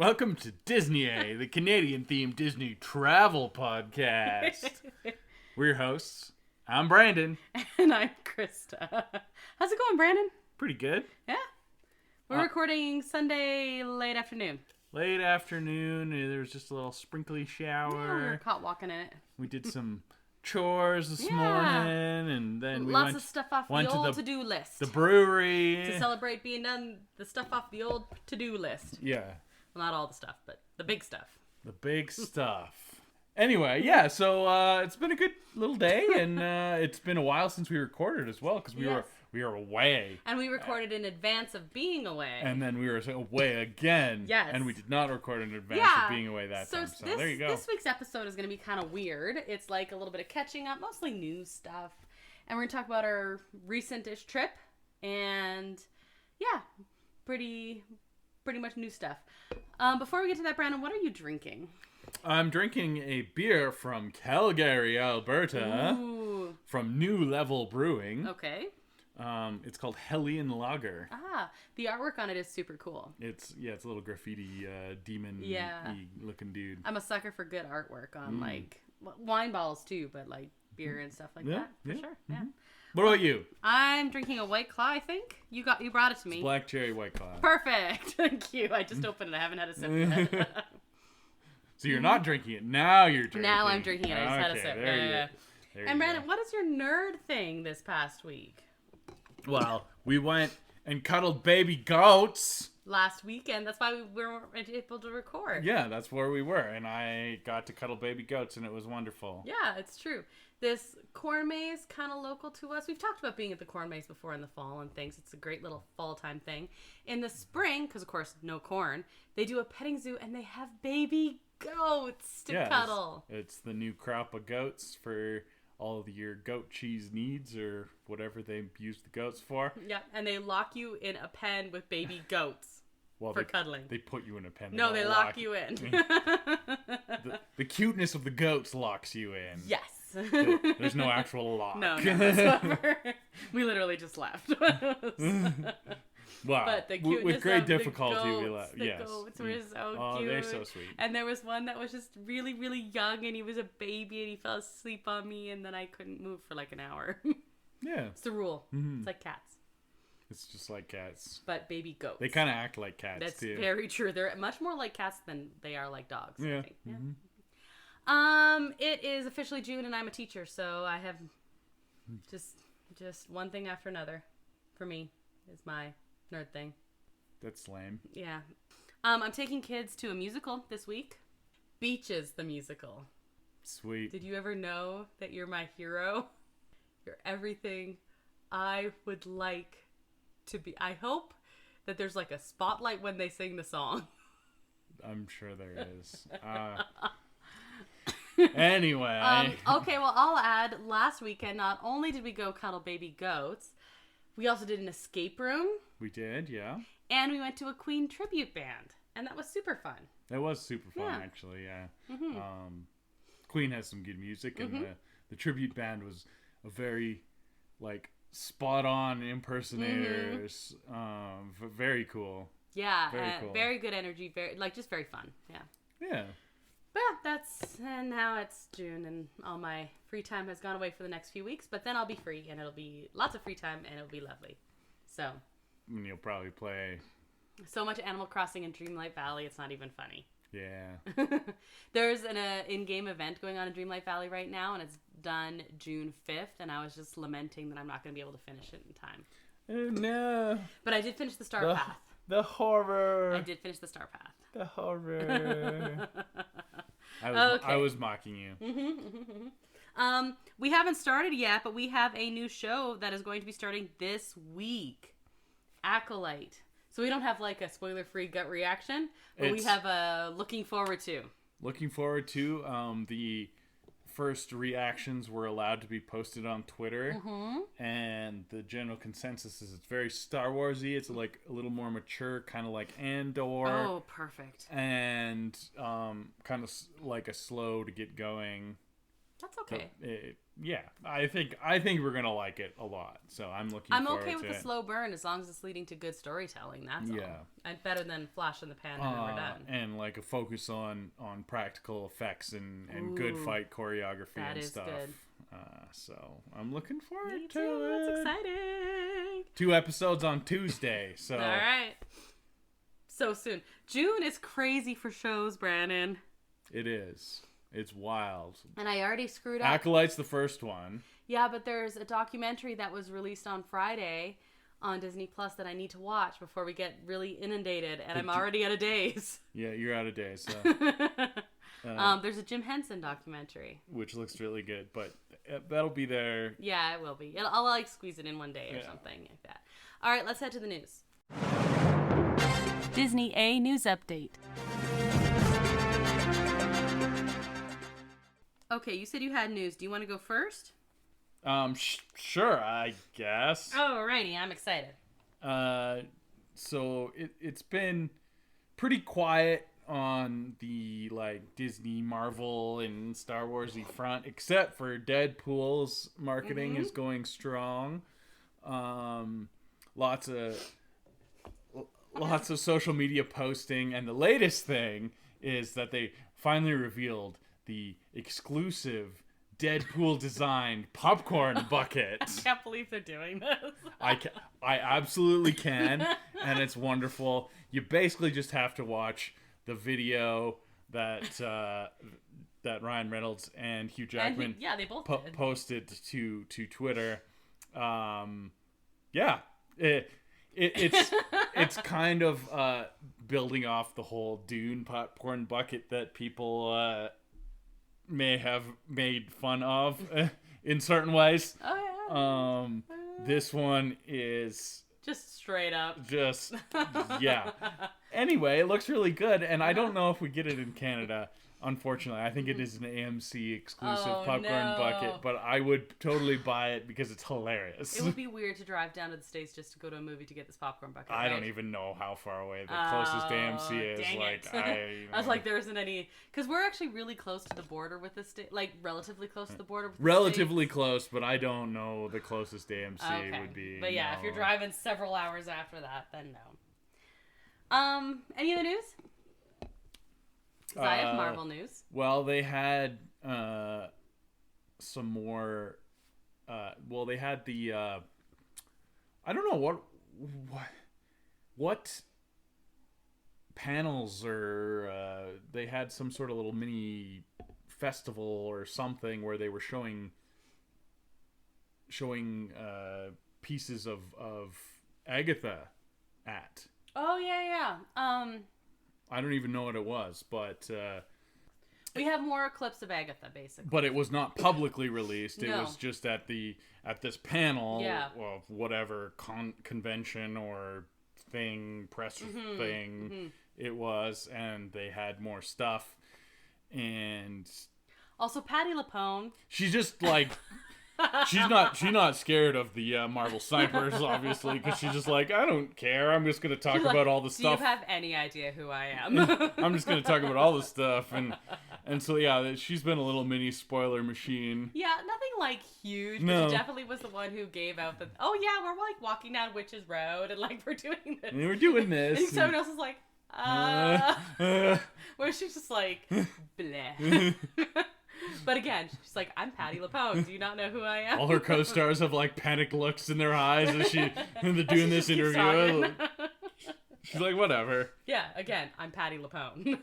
Welcome to Disney, the Canadian-themed Disney travel podcast. We're your hosts. I'm Brandon. And I'm Krysta. How's it going, Brandon? Pretty good. Yeah. We're recording Sunday late afternoon. Late afternoon. There was just a little sprinkly shower. Yeah, we were caught walking in it. We did some chores this morning, and then we Lots of stuff off the old to-do list. The brewery. To celebrate being done, the stuff off the old to-do list. Yeah. Well, not all the stuff, but the big stuff. The big stuff. Anyway, yeah, so it's been a good little day, and it's been a while since we recorded as well, because we were away. And we recorded in advance of being away. And then we were away again. Yes. And we did not record in advance of being away that time. So there you go. This week's episode is going to be kind of weird. It's like a little bit of catching up, mostly news stuff. And we're going to talk about our recent-ish trip. And, yeah, pretty much new stuff. Before we get to that, Brandon, what are you drinking? I'm drinking a beer from Calgary, Alberta. Ooh. From New Level Brewing. Okay. It's called Hellion Lager. Ah, the artwork on it is super cool. It's a little graffiti demon-y looking dude. I'm a sucker for good artwork on like wine bottles too, but like beer and stuff like that for sure. Mm-hmm. Yeah. What about you? I'm drinking a White Claw. I think you brought it to me. It's Black Cherry White Claw. Perfect. Thank you. I just opened it. I haven't had a sip yet. So you're not drinking it. Now you're drinking it. Now I'm drinking it. I just had a sip. There And Brandon, what is your nerd thing this past week? Well, we went and cuddled baby goats. Last weekend. That's why we weren't able to record. Yeah, that's where we were. And I got to cuddle baby goats, and it was wonderful. Yeah, it's true. This corn maze, kind of local to us. We've talked about being at the corn maze before in the fall and things. It's a great little fall time thing. In the spring, because of course no corn, they do a petting zoo and they have baby goats to cuddle. It's the new crop of goats for all of your goat cheese needs or whatever they use the goats for. Yeah, and they lock you in a pen with baby goats for cuddling. They put you in a pen. No, they lock you in. The cuteness of the goats locks you in. Yes. There's no actual lock. No whatsoever. We literally just left. Wow. But the cuteness with great of difficulty, the goats, we left. The yes. goats were so Oh, cute. they're so sweet. And there was one that was just really, really young, and he was a baby, and he fell asleep on me, and then I couldn't move for like an hour. Yeah. It's the rule. Mm-hmm. It's like cats. It's just like cats. But baby goats. They kind of act like cats, too. That's very true. They're much more like cats than they are like dogs, yeah. I think. Yeah. Mm-hmm. It is officially June, and I'm a teacher, so I have just one thing after another for me is my nerd thing. That's lame. Yeah. I'm taking kids to a musical this week. Beaches, the musical. Sweet. Did you ever know that you're my hero? You're everything I would like to be. I hope that there's like a spotlight when they sing the song. I'm sure there is. Anyway. Okay, well, I'll add, last weekend, not only did we go cuddle baby goats, we also did an escape room. We did, yeah. And we went to a Queen tribute band. And that was super fun. It was super fun, actually, yeah. Mm-hmm. Queen has some good music, and the tribute band was a very, like, spot-on impersonators. Very cool. Yeah, very cool. Very good energy, just very fun, yeah. Yeah. But and now it's June, and all my free time has gone away for the next few weeks, but then I'll be free, and it'll be lots of free time, and it'll be lovely. So. And you'll probably play. So much Animal Crossing in Dreamlight Valley, it's not even funny. Yeah. There's an in-game event going on in Dreamlight Valley right now, and it's done June 5th, and I was just lamenting that I'm not going to be able to finish it in time. Oh, no. But I did finish the Star Path. The horror. I did finish the Star Path. The horror. I was mocking you. We haven't started yet, but we have a new show that is going to be starting this week. Acolyte. So we don't have like a spoiler-free gut reaction, but we have a looking forward to. Looking forward to. The first reactions were allowed to be posted on Twitter, and the general consensus is it's very Star Wars-y. It's like a little more mature, kind of like Andor. Oh, perfect. And kind of like a slow to get going. That's okay. Yeah, I think we're gonna like it a lot. So I'm looking. I'm forward okay with to the it. slow burn as long as it's leading to good storytelling. That's all. And better than flash in the pan and then we're done. And like a focus on practical effects and good fight choreography that and is stuff. Good. So I'm looking forward Me to too. it. That's exciting. 2 episodes on Tuesday. So all right. So soon. June is crazy for shows, Brandon. it is. It's wild. And I already screwed up. Acolyte's the first one. Yeah, but there's a documentary that was released on Friday on Disney Plus that I need to watch before we get really inundated, and I'm already out of days. Yeah, you're out of days. So. There's a Jim Henson documentary. Which looks really good, but that'll be there. Yeah, it will be. I'll like squeeze it in one day or something like that. All right, let's head to the news. Disney A News Update. Okay, you said you had news. Do you want to go first? Sure, I guess. Alrighty, I'm excited. So it's been pretty quiet on the like Disney, Marvel, and Star Warsy front, except for Deadpool's marketing is going strong. Lots of social media posting, and the latest thing is that they finally revealed the exclusive Deadpool designed popcorn bucket. I can't believe they're doing this. I absolutely can, and it's wonderful. You basically just have to watch the video that that Ryan Reynolds and Hugh Jackman they both posted to Twitter. It's kind of building off the whole Dune popcorn bucket that people may have made fun of in certain ways. Oh, yeah. This one is just straight up. Yeah. Anyway, it looks really good, and I don't know if we get it in Canada. Unfortunately, I think it is an AMC exclusive popcorn bucket, but I would totally buy it because it's hilarious. It would be weird to drive down to the States just to go to a movie to get this popcorn bucket. I don't even know how far away the closest AMC is. Dang like it. I was like, there isn't any, because we're actually really close to the border with the state, like relatively close to the border with the relatively close, but I don't know the closest AMC would be. But yeah, if you're driving several hours after that, then no. Any other news? I have Marvel news. Well, they had some more. They had the. I don't know what panels or they had some sort of little mini festival or something where they were showing pieces of Agatha at. Oh yeah. I don't even know what it was, but we have more clips of Agatha, basically. But it was not publicly released. No. It was just at this panel of whatever convention or thing, press thing it was, and they had more stuff. And also, Patti LuPone. She's just like. She's not scared of the Marvel snipers, obviously, because she's just like, I don't care. I'm just going to talk about all the stuff. Do you have any idea who I am? I'm just going to talk about all the stuff. And so, yeah, she's been a little mini spoiler machine. Yeah, nothing like huge, but No. she definitely was the one who gave out the, oh yeah, we're like walking down Witch's Road and like we're doing this. And we're doing this. And someone else is like, where she's just like, bleh. But again, she's like, I'm Patti LuPone. Do you not know who I am? All her co-stars have like panicked looks in their eyes as they're doing this interview. She's like, whatever. Yeah, again, I'm Patti LuPone.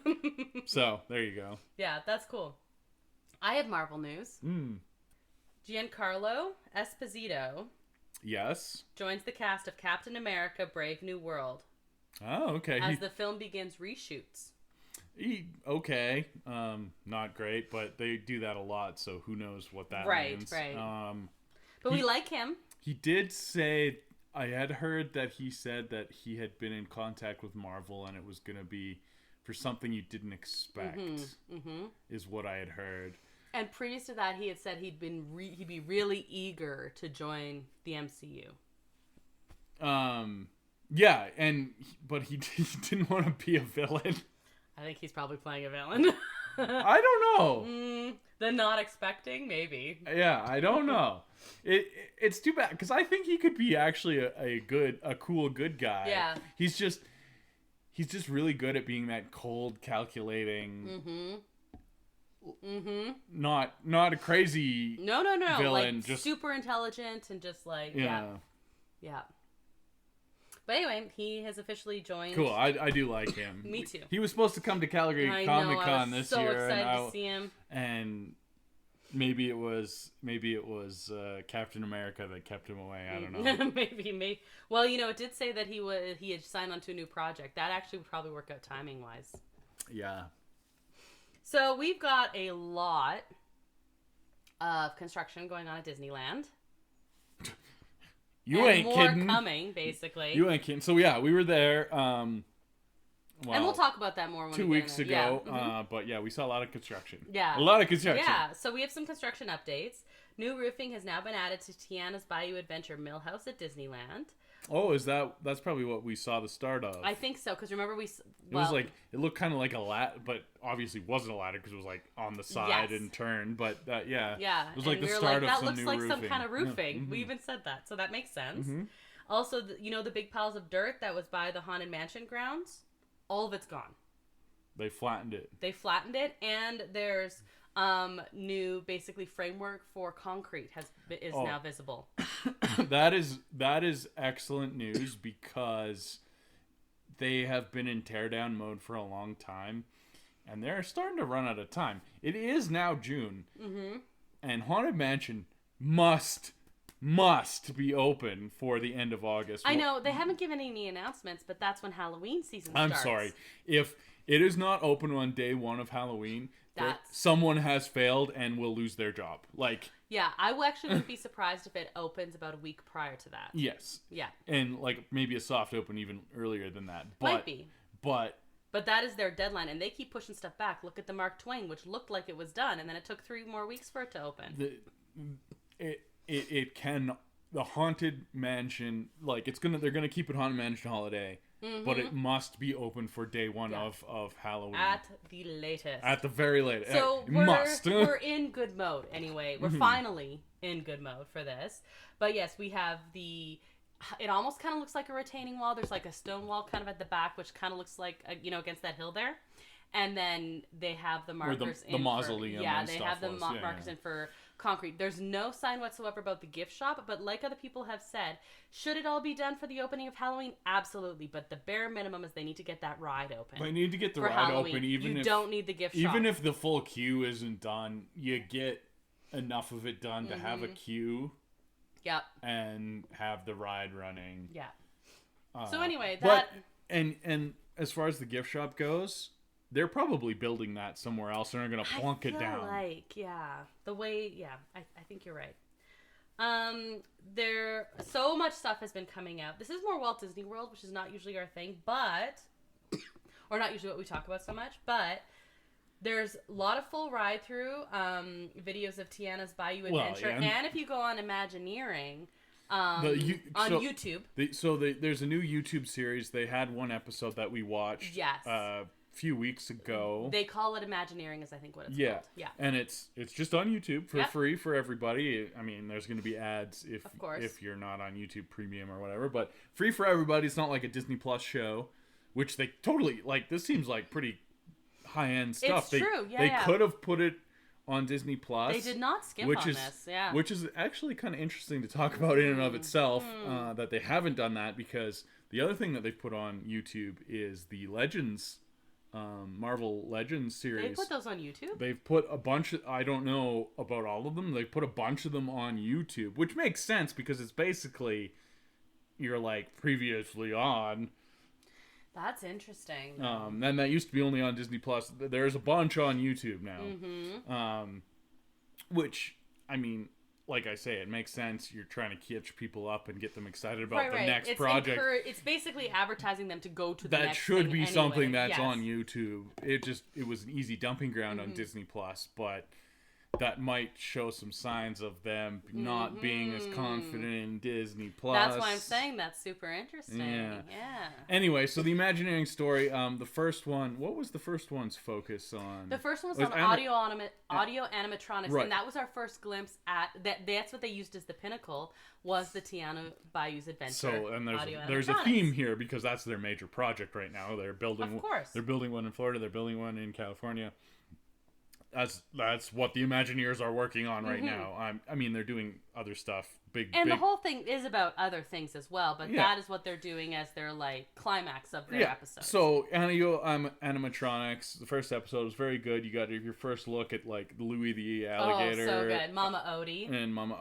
So, there you go. Yeah, that's cool. I have Marvel news. Giancarlo Esposito. Yes. Joins the cast of Captain America: Brave New World. Oh, okay. As the film begins reshoots. Okay. Not great, but they do that a lot, so who knows what that means. Right. But we like him. He did say, I had heard that he said that he had been in contact with Marvel and it was going to be for something you didn't expect, is what I had heard. And previous to that, he had said he'd be really eager to join the MCU. Yeah, but he didn't want to be a villain. I think he's probably playing a villain. I don't know. The not expecting, maybe. Yeah, I don't know. It's too bad because I think he could be actually a cool good guy. Yeah. He's just really good at being that cold, calculating. Not a crazy. No. Villain, like just super intelligent and just like yeah. But anyway, he has officially joined. Cool. I do like him. Me too. He was supposed to come to Calgary Comic Con this year. I was so excited to see him. And maybe it was Captain America that kept him away. I don't know. maybe. Well, it did say that he had signed on to a new project. That actually would probably work out timing wise. Yeah. So we've got a lot of construction going on at Disneyland. You ain't kidding. More coming, basically. You ain't kidding. So yeah, we were there. And we'll talk about that more when 2 weeks ago. Yeah. But yeah, we saw a lot of construction. Yeah. A lot of construction. Yeah. So we have some construction updates. New roofing has now been added to Tiana's Bayou Adventure Millhouse at Disneyland. Oh, that's probably what we saw the start of. I think so, because remember it looked kind of like a ladder, but obviously wasn't a ladder because it was like on the side and turned. But yeah, it was like the start of some new roofing. That looks like some kind of roofing. Yeah. We even said that, so that makes sense. Also, the big piles of dirt that was by the Haunted Mansion grounds, all of it's gone. They flattened it. And there's new basically framework for concrete is now visible. That is excellent news because they have been in teardown mode for a long time and they're starting to run out of time. It is now June. And Haunted Mansion must be open for the end of August. I know they haven't given any announcements, but that's when Halloween season starts. I'm sorry. If it is not open on day one of Halloween, someone has failed and will lose their job. Yeah, I wouldn't be surprised if it opens about a week prior to that. Yes. Yeah. And maybe a soft open even earlier than that. Might be. But that is their deadline, and they keep pushing stuff back. Look at the Mark Twain, which looked like it was done, and then it took 3 more weeks for it to open. The Haunted Mansion, they're gonna keep it Haunted Mansion Holiday. But it must be open for day one of Halloween. At the latest. At the very latest. So we're in good mode anyway. We're finally in good mode for this. But yes, we have it almost kind of looks like a retaining wall. There's like a stone wall kind of at the back, which kind of looks like, against that hill there. And then they have the markers the mausoleum. They have the markers in for concrete. There's no sign whatsoever about the gift shop, but like other people have said, should it all be done for the opening of Halloween? Absolutely, but the bare minimum is they need to get that ride open. They need to get the ride Halloween. open, you don't need the gift shop. Even if the full queue isn't done, you get enough of it done to have a queue. Yep. And have the ride running. Yeah. So anyway, and as far as the gift shop goes, they're probably building that somewhere else and they're going to plunk it down. I think you're right. So much stuff has been coming out. This is more Walt Disney World, which is not usually our thing, or not usually what we talk about so much, but there's a lot of full ride through videos of Tiana's Bayou Adventure, and if you go on Imagineering on YouTube. There's a new YouTube series. They had one episode that we watched. Yes. Few weeks ago. They call it Imagineering, is I think what it's called. Yeah. And it's just on YouTube for free for everybody. I mean, there's going to be ads if you're not on YouTube Premium or whatever, but free for everybody. It's not like a Disney Plus show, which they totally this seems like pretty high-end stuff. It's true. They could have put it on Disney Plus. They did not skimp on this. Yeah. Which is actually kind of interesting to talk about in and of itself, that they haven't done that, because the other thing that they've put on YouTube is the Legends Marvel Legends series. They put those on YouTube? They've put a bunch of, I don't know about all of them, they've put a bunch of them on YouTube, which makes sense because it's basically you're previously on. That's interesting. And that used to be only on Disney Plus. There's a bunch on YouTube now. Which, I mean, like I say, it makes sense. You're trying to catch people up and get them excited about the next project. It's basically advertising them to go to the next That should be anyway. something that's on YouTube. It was an easy dumping ground on Disney Plus, but that might show some signs of them not being as confident in Disney Plus. That's why I'm saying that's super interesting. Yeah. Anyway, so the Imagineering story, the first one, what was the first one's focus on? The first one was on audio animatronics, right. And that was our first glimpse at that's what they used as the pinnacle, was the Tiana Bayou's Adventure. So, and there's a theme here because that's their major project right now. They're building, of course. They're building one in Florida. They're building one in California. That's what the Imagineers are working on right now. I mean, they're doing other stuff. The whole thing is about other things as well, but that is what they're doing as their like climax of their episode. So animatronics, the first episode was very good. You got your first look at like Louie the alligator. Oh, so good. Mama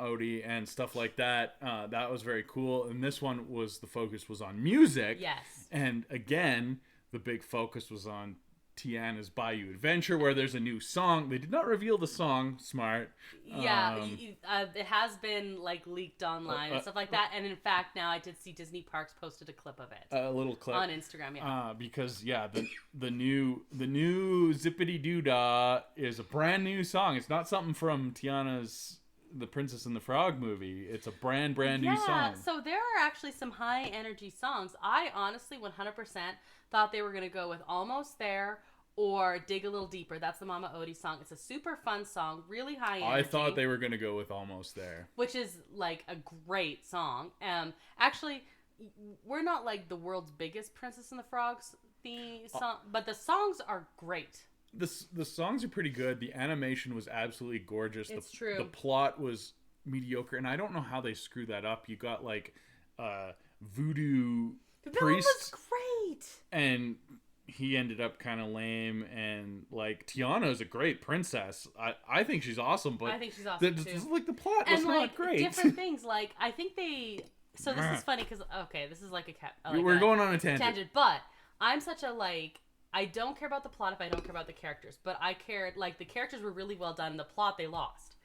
Odie and stuff like that. That was very cool. And this one the focus was on music. Yes. And again, the big focus was on Tiana's Bayou Adventure, where there's a new song. They did not reveal the song. Smart. Yeah, it has been like leaked online and stuff like that. And in fact, now I did see Disney Parks posted a clip of it. A little clip on Instagram. Yeah. Because the new Zippity Doo Dah is a brand new song. It's not something from Tiana's The Princess and the Frog movie. It's a brand new song. Yeah. So there are actually some high energy songs. I honestly 100% thought they were going to go with Almost There or Dig a Little Deeper. That's the Mama Odie song. It's a super fun song, really high energy. I thought they were going to go with Almost There. Which is like a great song. Actually, we're not like the world's biggest Princess and the Frogs theme song, but the songs are great. The songs are pretty good. The animation was absolutely gorgeous. It's true. The plot was mediocre, and I don't know how they screw that up. You got like voodoo priest. Was great. And he ended up kind of lame, and like Tiana is a great princess. I think she's awesome, but I think she's awesome too. Like the plot was not great. Different things, like I think they. So this is funny because this is like we're going on a tangent. But I'm such a like. I don't care about the plot if I don't care about the characters, but I cared, like, the characters were really well done, and the plot they lost.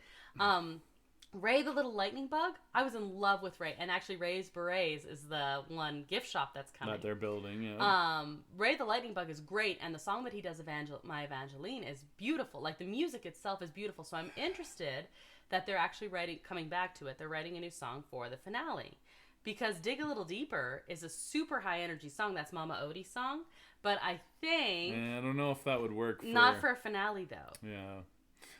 Ray the Little Lightning Bug, I was in love with Ray, and actually Ray's Berets is the one gift shop that's coming. That they're building, yeah. Ray the Lightning Bug is great, and the song that he does, My Evangeline, is beautiful. Like, the music itself is beautiful, so I'm interested that they're actually coming back to it. They're writing a new song for the finale. Because Dig a Little Deeper is a super high energy song. That's Mama Odie's song. But I think... I don't know if that would work for... Not for a finale, though. Yeah.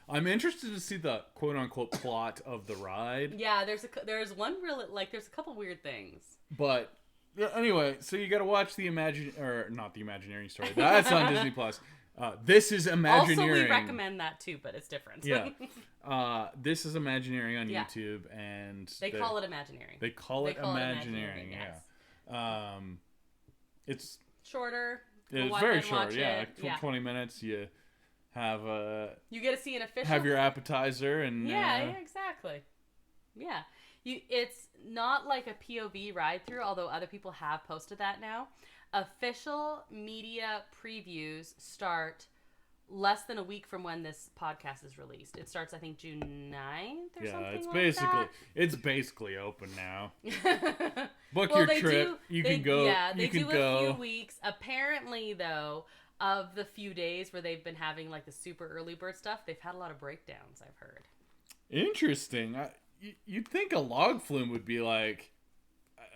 I'm interested to see the quote-unquote plot of the ride. Yeah, there's one real... Like, there's a couple weird things. But, yeah, anyway, so you gotta watch not the Imagineering story. That's on Disney+. This is Imagineering. Also, we recommend that, too, but it's different. Yeah. This is Imagineering on YouTube, and... They call it Imagineering. They call it Imagineering, yeah. It's... Shorter. It's very short, yeah. 20 minutes, you have you get to see an official... Have your appetizer, and... Yeah, exactly. Yeah. It's not like a POV ride-through, although other people have posted that now. Official media previews start less than a week from when this podcast is released. It starts, I think, June 9th or something it's basically open now. Book your trip. You can go. Yeah, they do a few weeks. Apparently, though, of the few days where they've been having like the super early bird stuff, they've had a lot of breakdowns, I've heard. Interesting. You'd think a log flume would be like...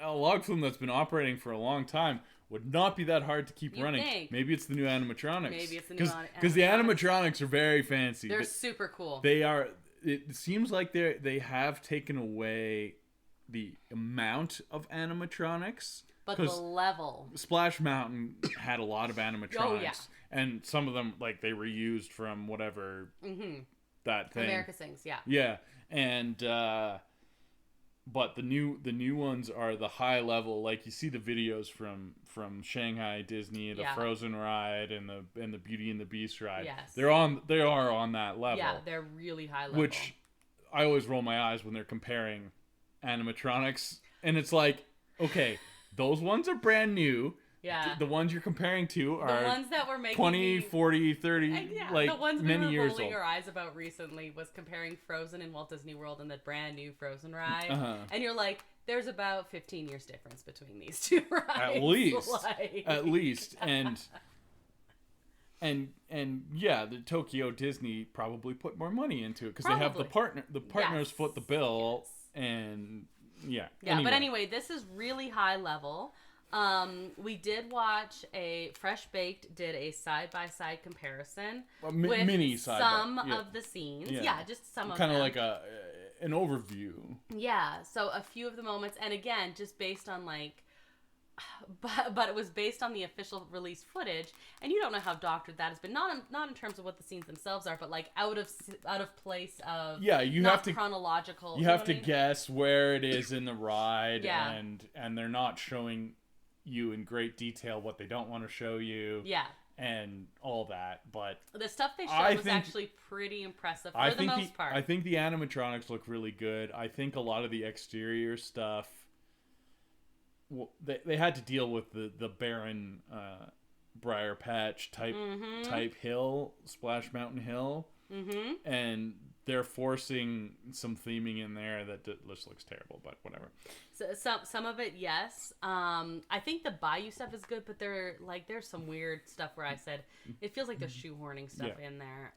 A log flume that's been operating for a long time would not be that hard to keep running. Think. Maybe it's the new animatronics. Maybe it's the new animatronics. Because the animatronics are very fancy. They're super cool. They are... It seems like they have taken away the amount of animatronics. But the level. Splash Mountain had a lot of animatronics. Oh, yeah. And some of them, like, they reused from whatever that thing. America Sings, yeah. Yeah. And, but the new ones are the high level, like you see the videos from Shanghai Disney, the Frozen ride and the Beauty and the Beast ride. Yes. They are on that level. Yeah, they're really high level. Which I always roll my eyes when they're comparing animatronics, and it's like, okay, those ones are brand new. Yeah. The ones you're comparing to are the ones that were making 20, 40, 30, like, the ones many we were years rolling old. our eyes about recently was comparing Frozen in Walt Disney World and the brand new Frozen ride. And you're like, there's about 15 years difference between these two rides. At least. And yeah, the Tokyo Disney probably put more money into it because they have the partners foot the bill, and yeah. Yeah, but anyway, this is really high level. We did watch Fresh Baked did a side-by-side comparison with mini some of the scenes. Yeah, just some of them. Kind of like an overview. Yeah, so a few of the moments, and again, just based on like, but it was based on the official release footage, and you don't know how doctored that has been. Not in terms of what the scenes themselves are, but like out of place of you have to chronological. You have to guess where it is in the ride, yeah. and they're not showing you in great detail what they don't want to show you. Yeah. And all that, but the stuff they showed was actually pretty impressive for the most part. I think the animatronics look really good. I think a lot of the exterior stuff, well, they had to deal with the barren briar patch type hill, Splash Mountain Hill, and they're forcing some theming in there that just looks terrible, but whatever. So some of it, yes. I think the Bayou stuff is good, but there's some weird stuff where I said it feels like they're shoehorning stuff in there.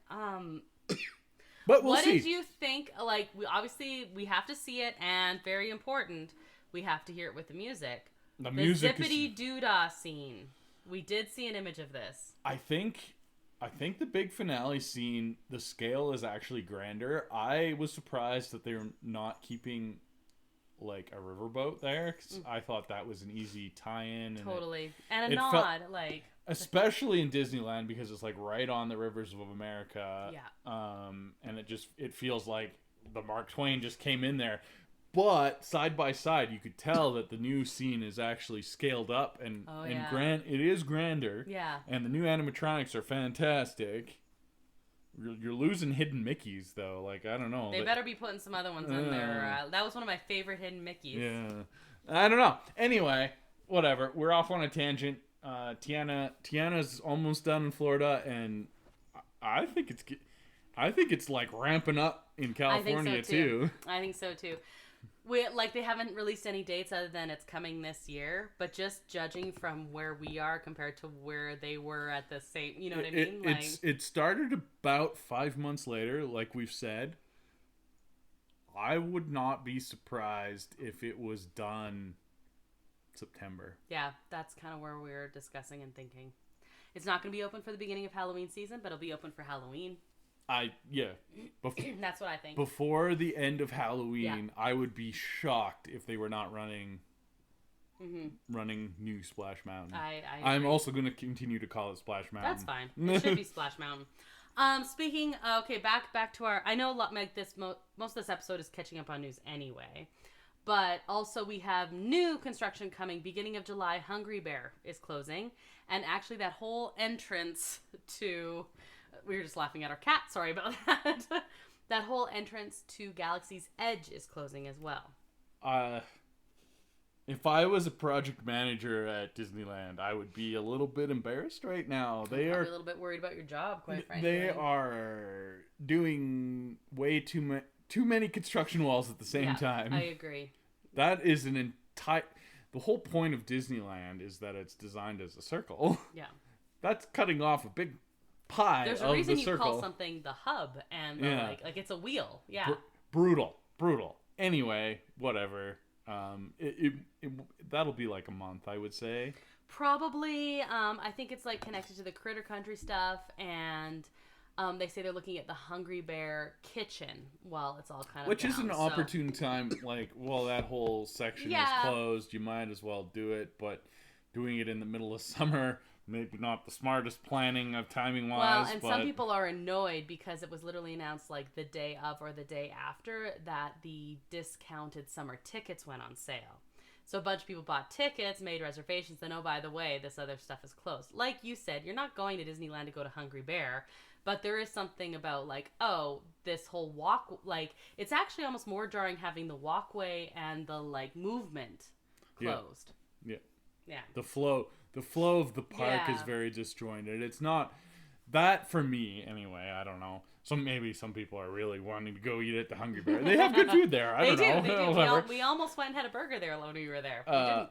But we'll see. What did you think? Like, we have to see it, and very important, we have to hear it with the music. The zippity doodah scene. We did see an image of this. I think the big finale scene, the scale is actually grander. I was surprised that they're not keeping like a riverboat there, because I thought that was an easy tie-in. Totally. And a nod, like... Especially in Disneyland, because it's like right on the rivers of America. Yeah. And it feels like the Mark Twain just came in there. But side by side, you could tell that the new scene is actually scaled up and it is grander. Yeah. And the new animatronics are fantastic. You're losing hidden Mickeys though. Like, I don't know. They better be putting some other ones in there. That was one of my favorite hidden Mickeys. Yeah. I don't know. Anyway, whatever. We're off on a tangent. Tiana's almost done in Florida, and I think it's like ramping up in California too. I think so too. They haven't released any dates other than it's coming this year, but just judging from where we are compared to where they were at the same, you know what I mean? It started about 5 months later, like we've said. I would not be surprised if it was done September. Yeah, that's kind of where we were discussing and thinking. It's not going to be open for the beginning of Halloween season, but it'll be open for Halloween. That's what I think. Before the end of Halloween, I would be shocked if they were not running new Splash Mountain. I'm also going to continue to call it Splash Mountain. That's fine. It should be Splash Mountain. Speaking, back to our. I know a lot. Like most of this episode is catching up on news anyway, but also we have new construction coming. Beginning of July, Hungry Bear is closing, and actually that whole entrance to. We were just laughing at our cat. Sorry about that. That whole entrance to Galaxy's Edge is closing as well. If I was a project manager at Disneyland, I would be a little bit embarrassed right now. They are a little bit worried about your job, quite frankly. They are doing way too many construction walls at the same time. I agree. That is an entire... The whole point of Disneyland is that it's designed as a circle. Yeah. That's cutting off a big... pie. There's a reason you call something the hub and like it's a wheel. Yeah. Brutal. Anyway, whatever. That'll be like a month, I would say. Probably. I think it's like connected to the Critter Country stuff, and they say they're looking at the Hungry Bear kitchen while it's all kind of which is an opportune time. Like, well, that whole section is closed. You might as well do it, but doing it in the middle of summer. Maybe not the smartest planning of timing wise. Well, and some people are annoyed because it was literally announced like the day of or the day after that the discounted summer tickets went on sale. So a bunch of people bought tickets, made reservations, then by the way, this other stuff is closed. Like you said, you're not going to Disneyland to go to Hungry Bear, but there is something about like, this whole walk, like it's actually almost more jarring having the walkway and the like movement closed. Yeah. The flow of the park is very disjointed. It's not that for me anyway. I don't know. So maybe some people are really wanting to go eat at the Hungry Bear. They have good food there. I don't know. They do. We almost went and had a burger there when we were there. We didn't.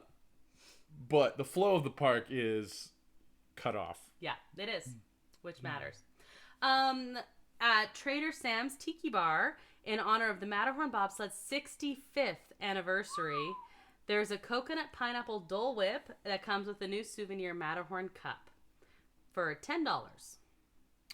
But the flow of the park is cut off. Yeah, it is. which matters. At Trader Sam's Tiki Bar, in honor of the Matterhorn Bobsled's 65th anniversary, there's a coconut pineapple Dole Whip that comes with a new souvenir Matterhorn cup for $10.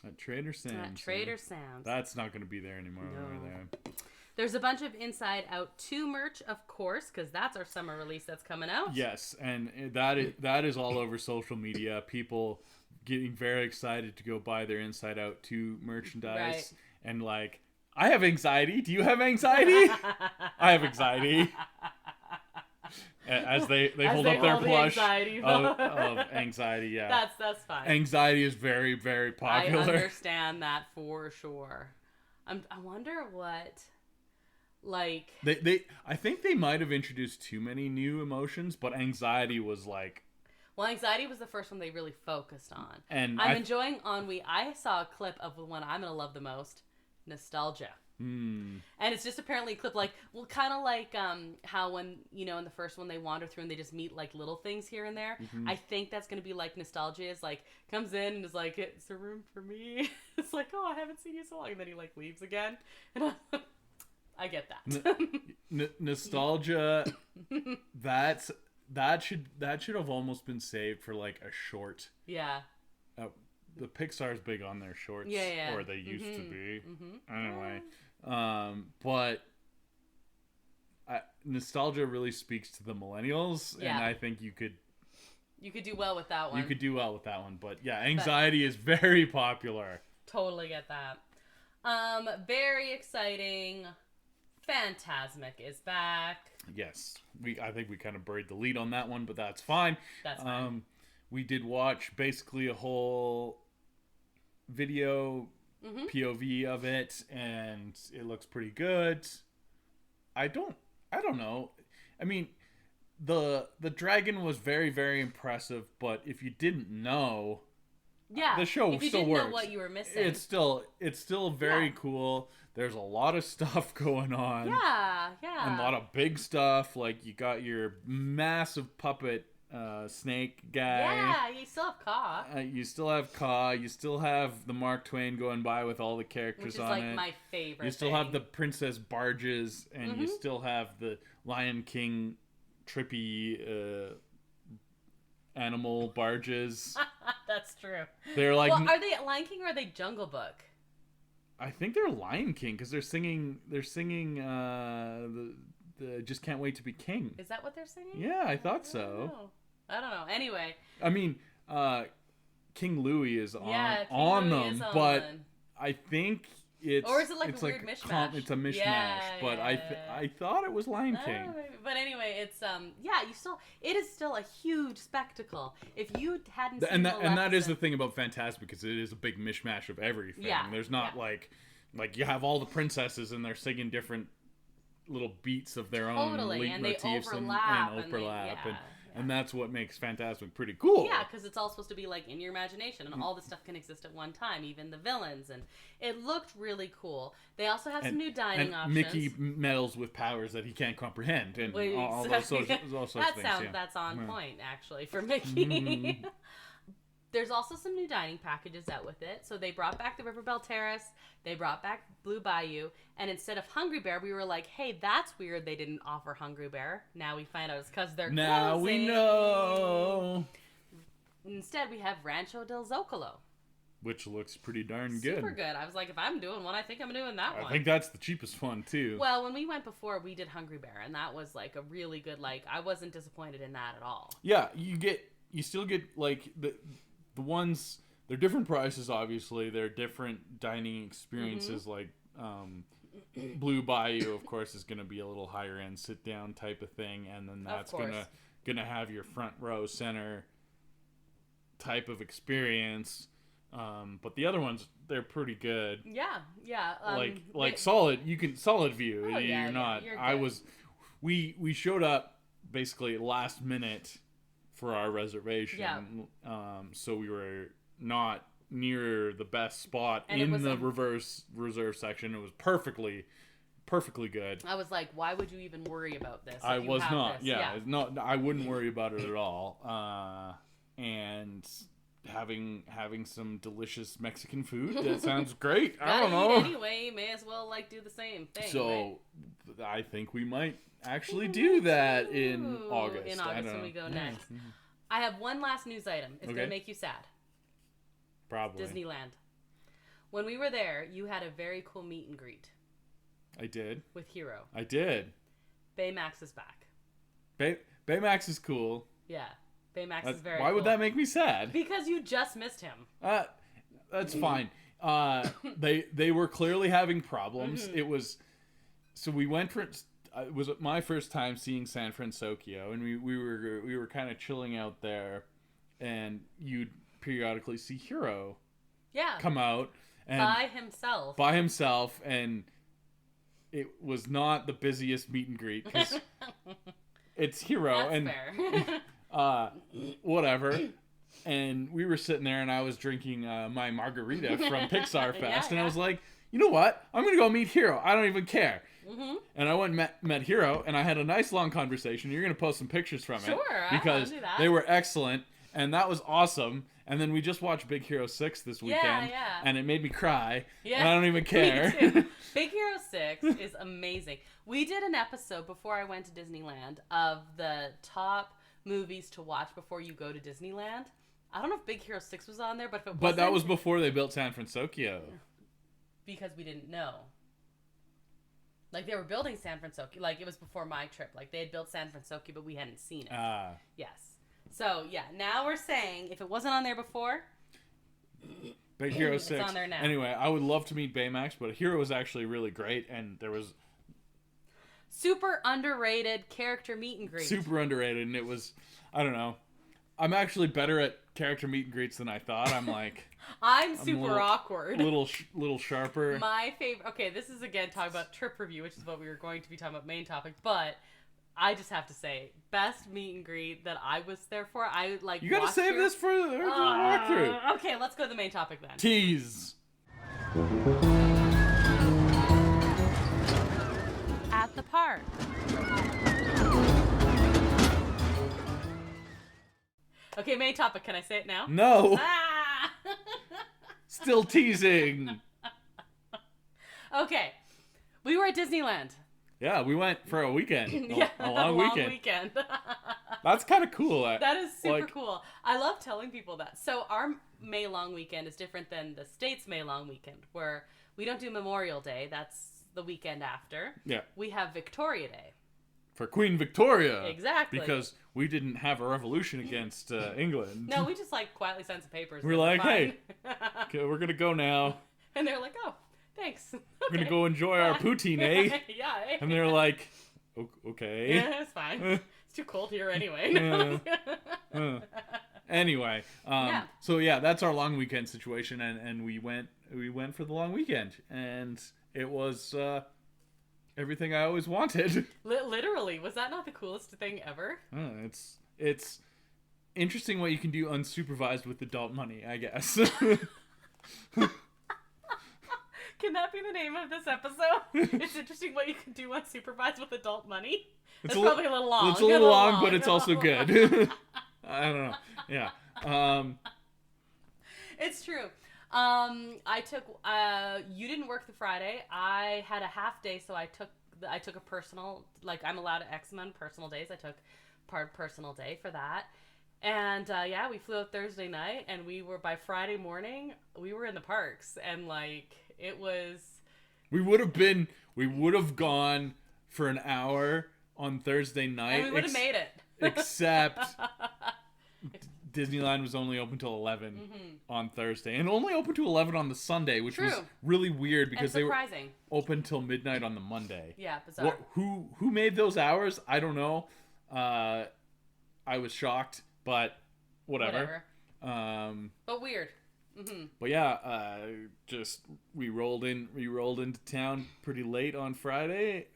At Trader Sam's. At Trader Sam's. That's not going to be there anymore. No. There's a bunch of Inside Out 2 merch, of course, because that's our summer release that's coming out. Yes, and that is all over social media. People getting very excited to go buy their Inside Out 2 merchandise. Right. And like, I have anxiety. Do you have anxiety? I have anxiety. As they hold up their plush of anxiety, yeah. That's fine. Anxiety is very, very popular. I understand that for sure. I wonder what, like... I think they might have introduced too many new emotions, but anxiety was like... Well, anxiety was the first one they really focused on. And I'm enjoying ennui. I saw a clip of the one I'm going to love the most, nostalgia. And it's just apparently a clip like, well, kind of like how when, you know, in the first one they wander through and they just meet like little things here and there. I think that's going to be like nostalgia is like, comes in and is like, it's a room for me. It's like, oh, I haven't seen you so long. And then he like leaves again. And I get that. Nostalgia, that should have almost been saved for like a short. Yeah. The Pixar's big on their shorts, yeah. or they used to be. Anyway, but nostalgia really speaks to the millennials, and I think you could do well with that one. You could do well with that one, but yeah, anxiety is very popular. Totally get that. Very exciting. Phantasmic is back. Yes, I think we kind of buried the lead on that one, but that's fine. That's fine. We did watch basically a whole video POV of it, and it looks pretty good. I don't know. I mean, the dragon was very, very impressive, but if you didn't know, the show if you still didn't works. know what you were missing. It's still very cool. There's a lot of stuff going on. Yeah. And a lot of big stuff. Like you got your massive puppet snake guy. Yeah, you still have Ka. You still have Ka. You still have the Mark Twain going by with all the characters on it. Which is like my favorite. You still have the princess barges, and you still have the Lion King trippy animal barges. That's true. They're like, well, are they Lion King or are they Jungle Book? I think they're Lion King because they're singing the Just Can't Wait to Be King. Is that what they're singing? Yeah, I thought so. I don't know. Anyway. I mean, King Louis is on them, but I think it's... Or is it like a weird mishmash? It's a mishmash, but I thought it was Lion King. But anyway, it's, it is still a huge spectacle. If you hadn't seen that is the thing about Phantasmic, because it is a big mishmash of everything. Yeah. There's not like you have all the princesses and they're singing different little beats of their own motifs and overlap. And that's what makes Phantasmic pretty cool. Yeah, because it's all supposed to be like in your imagination, and all this stuff can exist at one time, even the villains, and it looked really cool. They also have some new dining options. Mickey meddles with powers that he can't comprehend, and all sorts of things. That's on point, actually, for Mickey. There's also some new dining packages out with it. So they brought back the River Belle Terrace, they brought back Blue Bayou, and instead of Hungry Bear, we were like, hey, that's weird they didn't offer Hungry Bear. Now we find out it's because they're now closing. We know. Instead, we have Rancho del Zocalo. Which looks pretty darn good. Super good. I was like, if I'm doing one, I think I'm doing that one. I think that's the cheapest one, too. Well, when we went before, we did Hungry Bear, and that was like a really good, I wasn't disappointed in that at all. Yeah, you still get, the ones, they're different prices, obviously. They're different dining experiences. Blue Bayou, of course, is going to be a little higher end sit down type of thing, and then that's gonna have your front row center type of experience. But the other ones, they're pretty good. Yeah. Solid. You can solid view. Oh, you're not. You're We showed up basically last minute for our reservation. Yeah. So we were not near the best spot in the reserve section. It was perfectly good. I was like, why would you even worry about this? I was not. Yeah. I wouldn't worry about it at all. And having some delicious Mexican food. That sounds great. I Gotta don't know. eat anyway, may as well like do the same thing. So I think we might actually do that in August. In August when we go next. Mm-hmm. I have one last news item. It's gonna make you sad. Probably. Disneyland. When we were there, you had a very cool meet and greet. I did. With Hero. I did. Baymax is back. Baymax is cool. Yeah. Baymax is very Why cool. would that make me sad? Because you just missed him. That's fine. They were clearly having problems. Mm-hmm. It was... So we went for... It was my first time seeing San Francisco, and we were kind of chilling out there, and you'd periodically see Hero come out. And by himself, and it was not the busiest meet and greet, because it's Hero. That's and fair. Whatever. And we were sitting there, and I was drinking my margarita from Pixar Fest, and I was like, you know what? I'm going to go meet Hero. I don't even care. Mm-hmm. And I went and met Hero, and I had a nice long conversation. You're going to post some pictures from it. Because they were excellent, and that was awesome. And then we just watched Big Hero 6 this weekend, and it made me cry, and I don't even care. Me too. Big Hero 6 is amazing. We did an episode before I went to Disneyland of the top movies to watch before you go to Disneyland. I don't know if Big Hero 6 was on there, but if it wasn't... But that was before they built San Francisco. Because we didn't know. Like, they were building San Francisco. Like, it was before my trip. Like, they had built San Francisco, but we hadn't seen it. Yes. So, yeah, now we're saying, if it wasn't on there before... Big Hero 6. It's on there now. Anyway, I would love to meet Baymax, but Hero was actually really great, and there was... Super underrated character meet and greet. Super underrated, and it was... I don't know. I'm actually better at character meet and greets than I thought. I'm like... I'm super awkward. Little sharper. My favorite... Okay, this is, again, talking about trip review, which is what we were going to be talking about main topic, but I just have to say, best meet and greet that I was there for, I, like... You gotta save this for the walkthrough. Okay, let's go to the main topic then. Tease. At the park. Okay, main topic. Can I say it now? No. Ah! Still teasing. Okay. We were at Disneyland. Yeah, we went for a weekend. A long weekend. weekend. That's kind of cool. That is super cool. I love telling people that. So our May long weekend is different than the States' May long weekend, where we don't do Memorial Day. That's the weekend after. Yeah. We have Victoria Day. For Queen Victoria. Exactly. Because we didn't have a revolution against England. No, we just like quietly signed some papers. We're like, hey, okay, we're going to go now. And they're like, oh, thanks. Okay. We're going to go enjoy our poutine, eh? Yeah. Eh? And they're like, okay. Yeah, it's fine. It's too cold here anyway. Anyway, so yeah, that's our long weekend situation, and we went for the long weekend, and it was everything I always wanted. Literally, was that not the coolest thing ever? It's interesting what you can do unsupervised with adult money, I guess. Can that be the name of this episode? It's interesting what you can do unsupervised with adult money. It's probably a little long. It's a little long, but it's also good. I don't know. Yeah. It's true. I took. You didn't work the Friday. I had a half day, so I took a personal. Like, I'm allowed X amount of personal days. I took part personal day for that. And yeah, we flew out Thursday night, and we were by Friday morning. We were in the parks, and like it was. We would have gone for an hour on Thursday night. And we would have made it. Except Disneyland was only open till 11 on Thursday, and only open to 11 on the Sunday, which was really weird because they were open till midnight on the Monday. Yeah, bizarre. Who made those hours? I don't know. I was shocked, but whatever. But weird. But yeah, just we rolled into town pretty late on Thursday,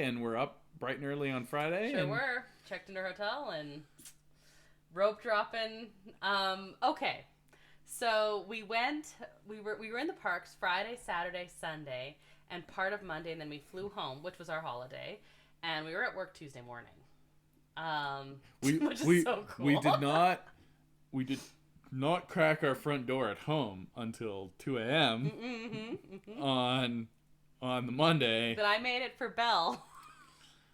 and we're up bright and early on Friday. Sure were. Checked into our hotel and rope dropping. Okay. So we were in the parks Friday, Saturday, Sunday, and part of Monday, and then we flew home, which was our holiday, and we were at work Tuesday morning. Which is so cool. We did not crack our front door at home until 2 a.m. on the Monday. But I made it for Belle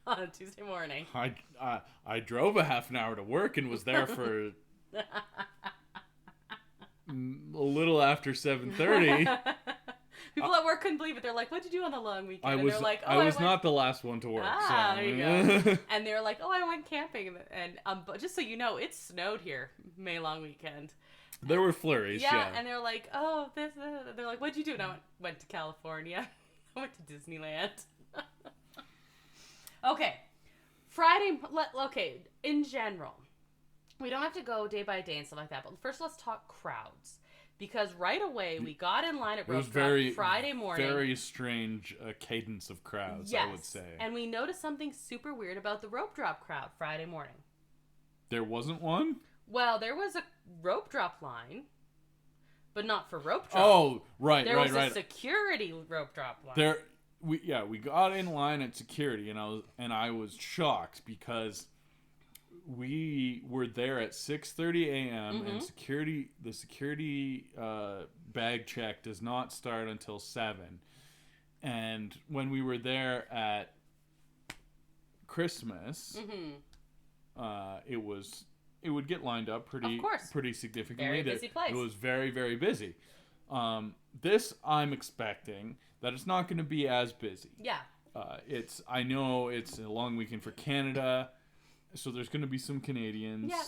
on a Tuesday morning. I drove a half an hour to work and was there for a little after 7:30. People at work couldn't believe it. They're like, "What'd you do on the long weekend?" I was I was not the last one to work. So. There you go. And they were like, "Oh, I went camping." And but just so you know, it snowed here May long weekend. There were flurries. Yeah. And they're like, "Oh, this." They're like, "What'd you do?" And I went to California. I went to Disneyland. Okay, Friday. Okay, in general, we don't have to go day by day and stuff like that. But first, let's talk crowds. Because right away, we got in line at Rope Drop Friday morning. Very strange cadence of crowds, I would say. And we noticed something super weird about the Rope Drop crowd Friday morning. There wasn't one? Well, there was a rope drop line, but not for rope drop. Oh, right, there was a security rope drop line. We got in line at security, and I was shocked because we were there at 6:30 a.m. and the security bag check does not start until 7. And when we were there at Christmas, it would get lined up pretty significantly. Very busy place. It was very, very busy. This I'm expecting that it's not going to be as busy. Yeah. I know it's a long weekend for Canada. So there's going to be some Canadians. Yeah.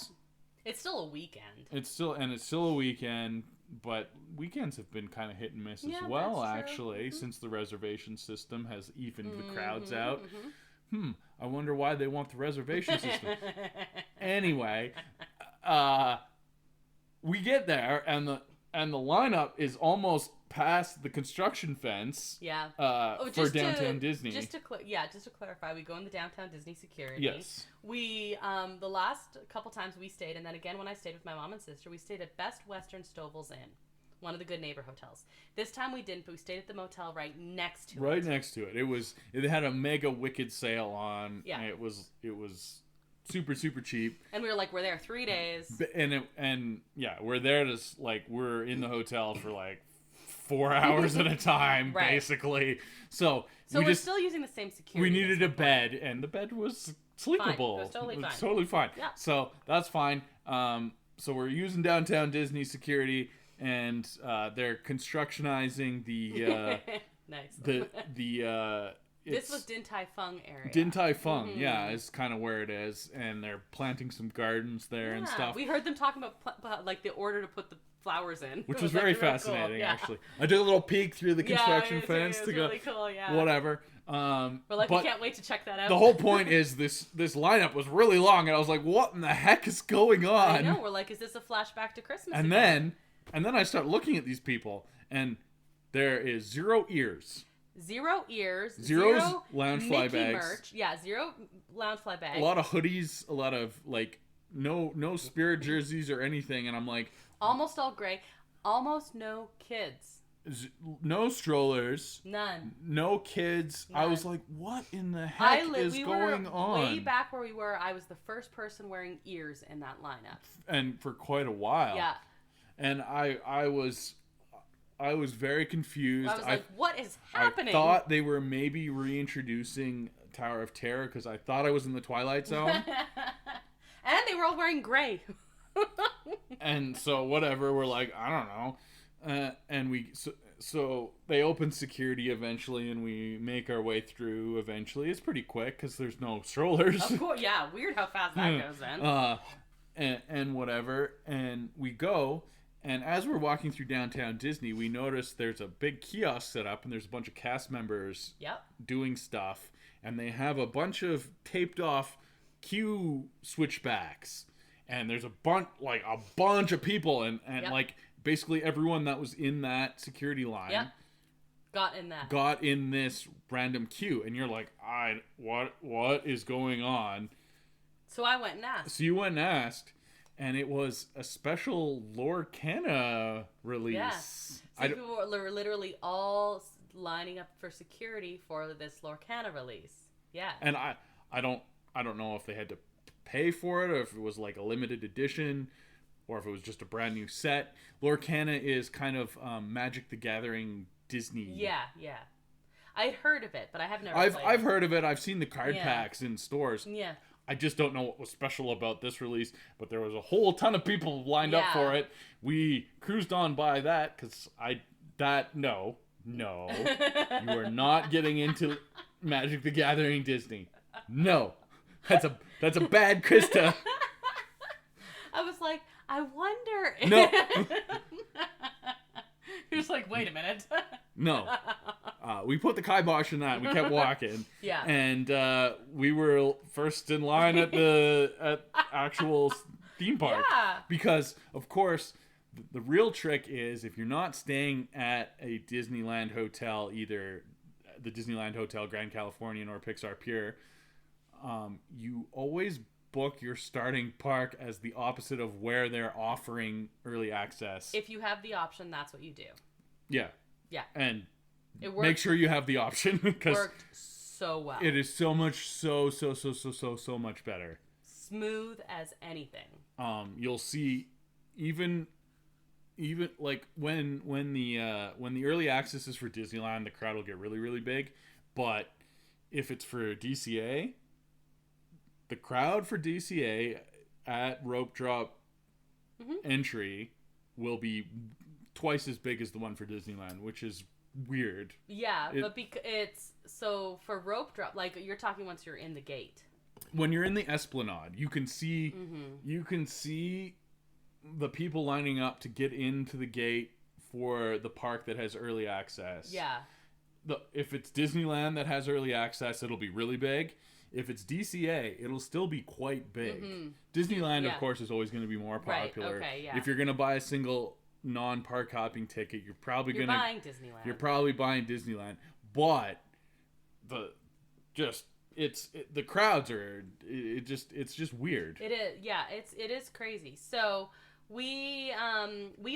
It's still a weekend. It's still a weekend, but weekends have been kind of hit and miss as well, actually, since the reservation system has evened the crowds out. I wonder why they want the reservation system. Anyway, we get there, and the lineup is almost past the construction fence. Yeah. For downtown Disney. Just to clarify, we go in the downtown Disney security. Yes. We the last couple times we stayed, and then again when I stayed with my mom and sister, we stayed at Best Western Stovall's Inn, one of the Good Neighbor hotels. This time we didn't, but we stayed at the motel right next to it. Right next to it. It had a mega wicked sale on. Yeah. It was super, super cheap. And we were like, we're there 3 days. We're there we're in the hotel for 4 hours at a time, basically. So we're still using the same security. We needed a bed, and the bed was sleepable. Fine. It was totally fine. Yeah. So that's fine. So we're using downtown Disney security, and they're constructionizing the nice. This was Din Tai Fung area. Din Tai Fung, is kind of where it is, and they're planting some gardens there and stuff. We heard them talking about the order to put the flowers in, which was very fascinating. Cool. Actually, I took a little peek through the construction fence to go. Really cool, whatever. We're like, we can't wait to check that out. The whole point is this lineup was really long, and I was like, what in the heck is going on? I know. We're like, is this a flashback to Christmas? And then I start looking at these people, and there is zero ears. Zero ears. Zero lounge fly Mickey bags. Merch. Yeah, zero lounge fly bags. A lot of hoodies. A lot of no Spirit jerseys or anything. And I'm like, almost all gray. Almost no kids. No strollers. None. No kids. None. I was like, what in the heck is going on? Way back where we were, I was the first person wearing ears in that lineup. And for quite a while. Yeah. And I was very confused. I was like, what is happening? I thought they were maybe reintroducing Tower of Terror because I thought I was in the Twilight Zone. And they were all wearing gray. And so whatever, we're like, I don't know. And so they open security eventually, and we make our way through eventually. It's pretty quick because there's no strollers. Of course, yeah. Weird how fast that goes then. And whatever. And we go. And as we're walking through downtown Disney, we notice there's a big kiosk set up, and there's a bunch of cast members doing stuff. And they have a bunch of taped off queue switchbacks. And there's a bunch of people, and basically everyone that was in that security line got in this random queue. And you're like, what is going on? So I went and asked. So you went and asked. And it was a special Lorcana release. Yeah. So people were literally all lining up for security for this Lorcana release. Yeah. And I don't know if they had to pay for it or if it was like a limited edition. or if it was just a brand new set. Lorcana is kind of Magic the Gathering Disney. Yeah. I'd heard of it, but I have never. I've heard of it. I've seen the card packs in stores. Yeah. I just don't know what was special about this release, but there was a whole ton of people lined up for it. We cruised on by that because no, you are not getting into Magic the Gathering Disney. No, that's a bad Krysta. I was like, I wonder. No. You're just like, wait a minute. No. We put the kibosh in that. We kept walking. Yeah. And we were first in line at actual theme park. Yeah. Because, of course, the real trick is if you're not staying at a Disneyland hotel, either the Disneyland Hotel Grand Californian or Pixar Pier, you always book your starting park as the opposite of where they're offering early access. If you have the option, that's what you do. Yeah. Yeah. And it worked, make sure you have the option because worked so well. it is so much so much better. Smooth as anything. You'll see even like when the early access is for Disneyland, the crowd will get really, really big. But if it's for DCA, the crowd for DCA at rope drop entry will be twice as big as the one for Disneyland, which is weird. Yeah, but it's so for rope drop, like you're talking once you're in the gate. When you're in the Esplanade, you can see the people lining up to get into the gate for the park that has early access. Yeah. If it's Disneyland that has early access, it'll be really big. If it's DCA, it'll still be quite big. Disneyland, of course, is always going to be more popular. Right, okay, yeah. If you're going to buy a single non-park hopping ticket, you're probably buying Disneyland. You're probably buying Disneyland. But the crowds are it's just weird. It is, yeah, it is crazy. So we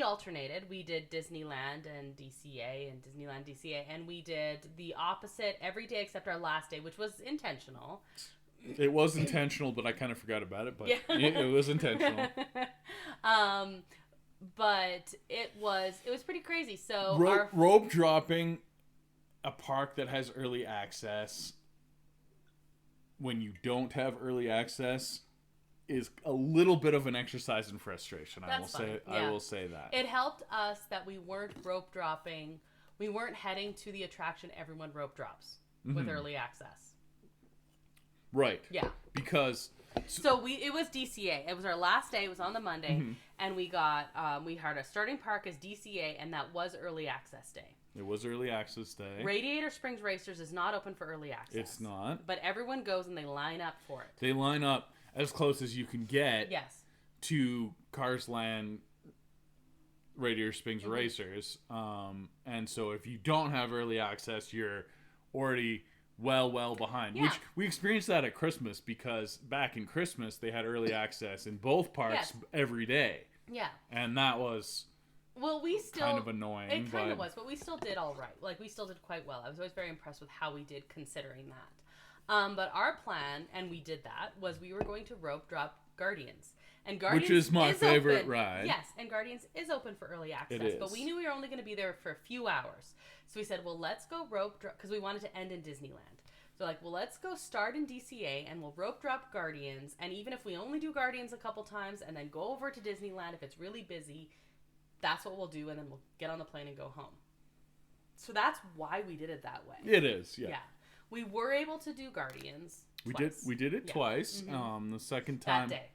alternated. We did Disneyland and DCA and Disneyland DCA, and we did the opposite every day except our last day, which was intentional. It was intentional, but I kind of forgot about it. But it was intentional. But it was pretty crazy. So rope dropping a park that has early access when you don't have early access is a little bit of an exercise in frustration. I will say that. It helped us that we weren't rope dropping. We weren't heading to the attraction everyone rope drops with early access. Right. Yeah. Because it was DCA. It was our last day. It was on the Monday, and we got we had a starting park as DCA, and that was early access day. It was early access day. Radiator Springs Racers is not open for early access. It's not. But everyone goes and they line up for it. They line up as close as you can get. Yes. To Cars Land Radiator Springs Racers. And so if you don't have early access, you're already well behind. Yeah. Which we experienced that at Christmas because back in Christmas they had early access in both parks every day. Yeah. And that was we still kind of annoying. It kind of was, but we still did all right. Like we still did quite well. I was always very impressed with how we did considering that. But our plan, and we did that, was we were going to rope drop Guardians. And Guardians which is my favorite open. ride. Yes, and Guardians is open for early access. It is. But we knew we were only going to be there for a few hours. So we said, well, let's go rope drop, because we wanted to end in Disneyland. So let's go start in DCA, and we'll rope drop Guardians. And even if we only do Guardians a couple times, and then go over to Disneyland if it's really busy, that's what we'll do, and then we'll get on the plane and go home. So that's why we did it that way. It is, yeah. We were able to do Guardians twice. We did it twice. The second time... That day.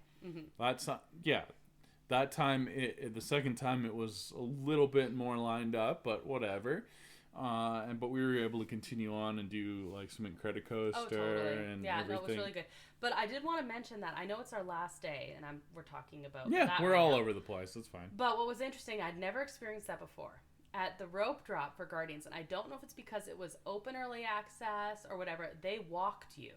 That time, the second time it was a little bit more lined up, but whatever. But we were able to continue on and do some Incredicoaster and everything. It was really good. But I did want to mention that I know it's our last day, and we're talking about we're all over the place. That's fine. But what was interesting, I'd never experienced that before. At the rope drop for Guardians, and I don't know if it's because it was open early access or whatever, they walked you.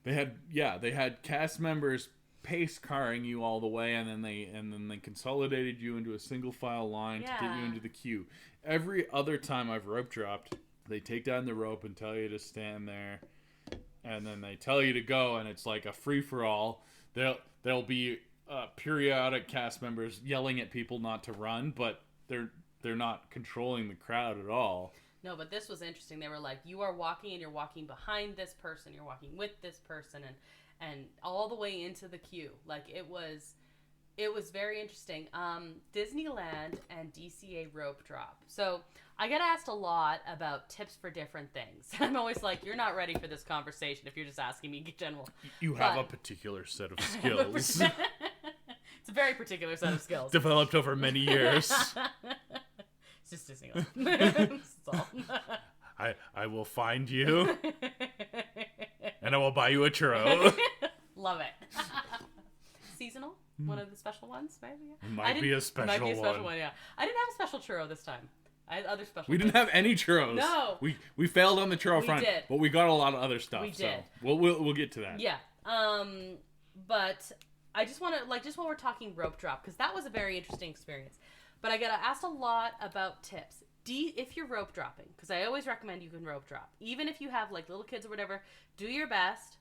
They had cast members pace carring you all the way, and then they consolidated you into a single file line to get you into the queue. Every other time I've rope dropped, they take down the rope and tell you to stand there, and then they tell you to go, and it's like a free for all. There'll be periodic cast members yelling at people not to run, but they're not controlling the crowd at all. No, but this was interesting. They were like, you are walking and you're walking behind this person, you're walking with this person, and all the way into the queue. Like, it was very interesting. Disneyland and DCA rope drop. So I get asked a lot about tips for different things. I'm always like, you're not ready for this conversation if you're just asking me in general. You have a particular set of skills. It's a very particular set of skills. Developed over many years. It's just Disneyland. That's all. I will find you, and I will buy you a churro. Love it. Seasonal? One of the special ones, maybe? It might be a special one. Yeah. I didn't have a special churro this time. I had other special We didn't have any churros. No. We failed on the churro front, did. but we got a lot of other stuff. We did. So we'll get to that. Yeah. But I just want to, like, just while we're talking rope drop, because that was a very interesting experience. But I got asked a lot about tips. If you're rope dropping, because I always recommend you can rope drop. Even if you have, like, little kids or whatever, do your best.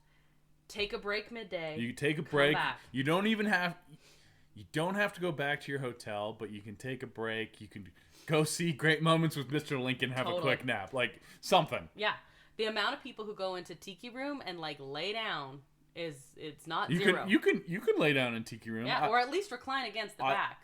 Take a break midday. You take a break. Back. You don't have to go back to your hotel, but you can take a break. You can go see Great Moments with Mr. Lincoln, have a quick nap. Like, something. Yeah. The amount of people who go into Tiki Room and, like, lay down it's not you zero. You can lay down in Tiki Room. Yeah, or at least recline against the back.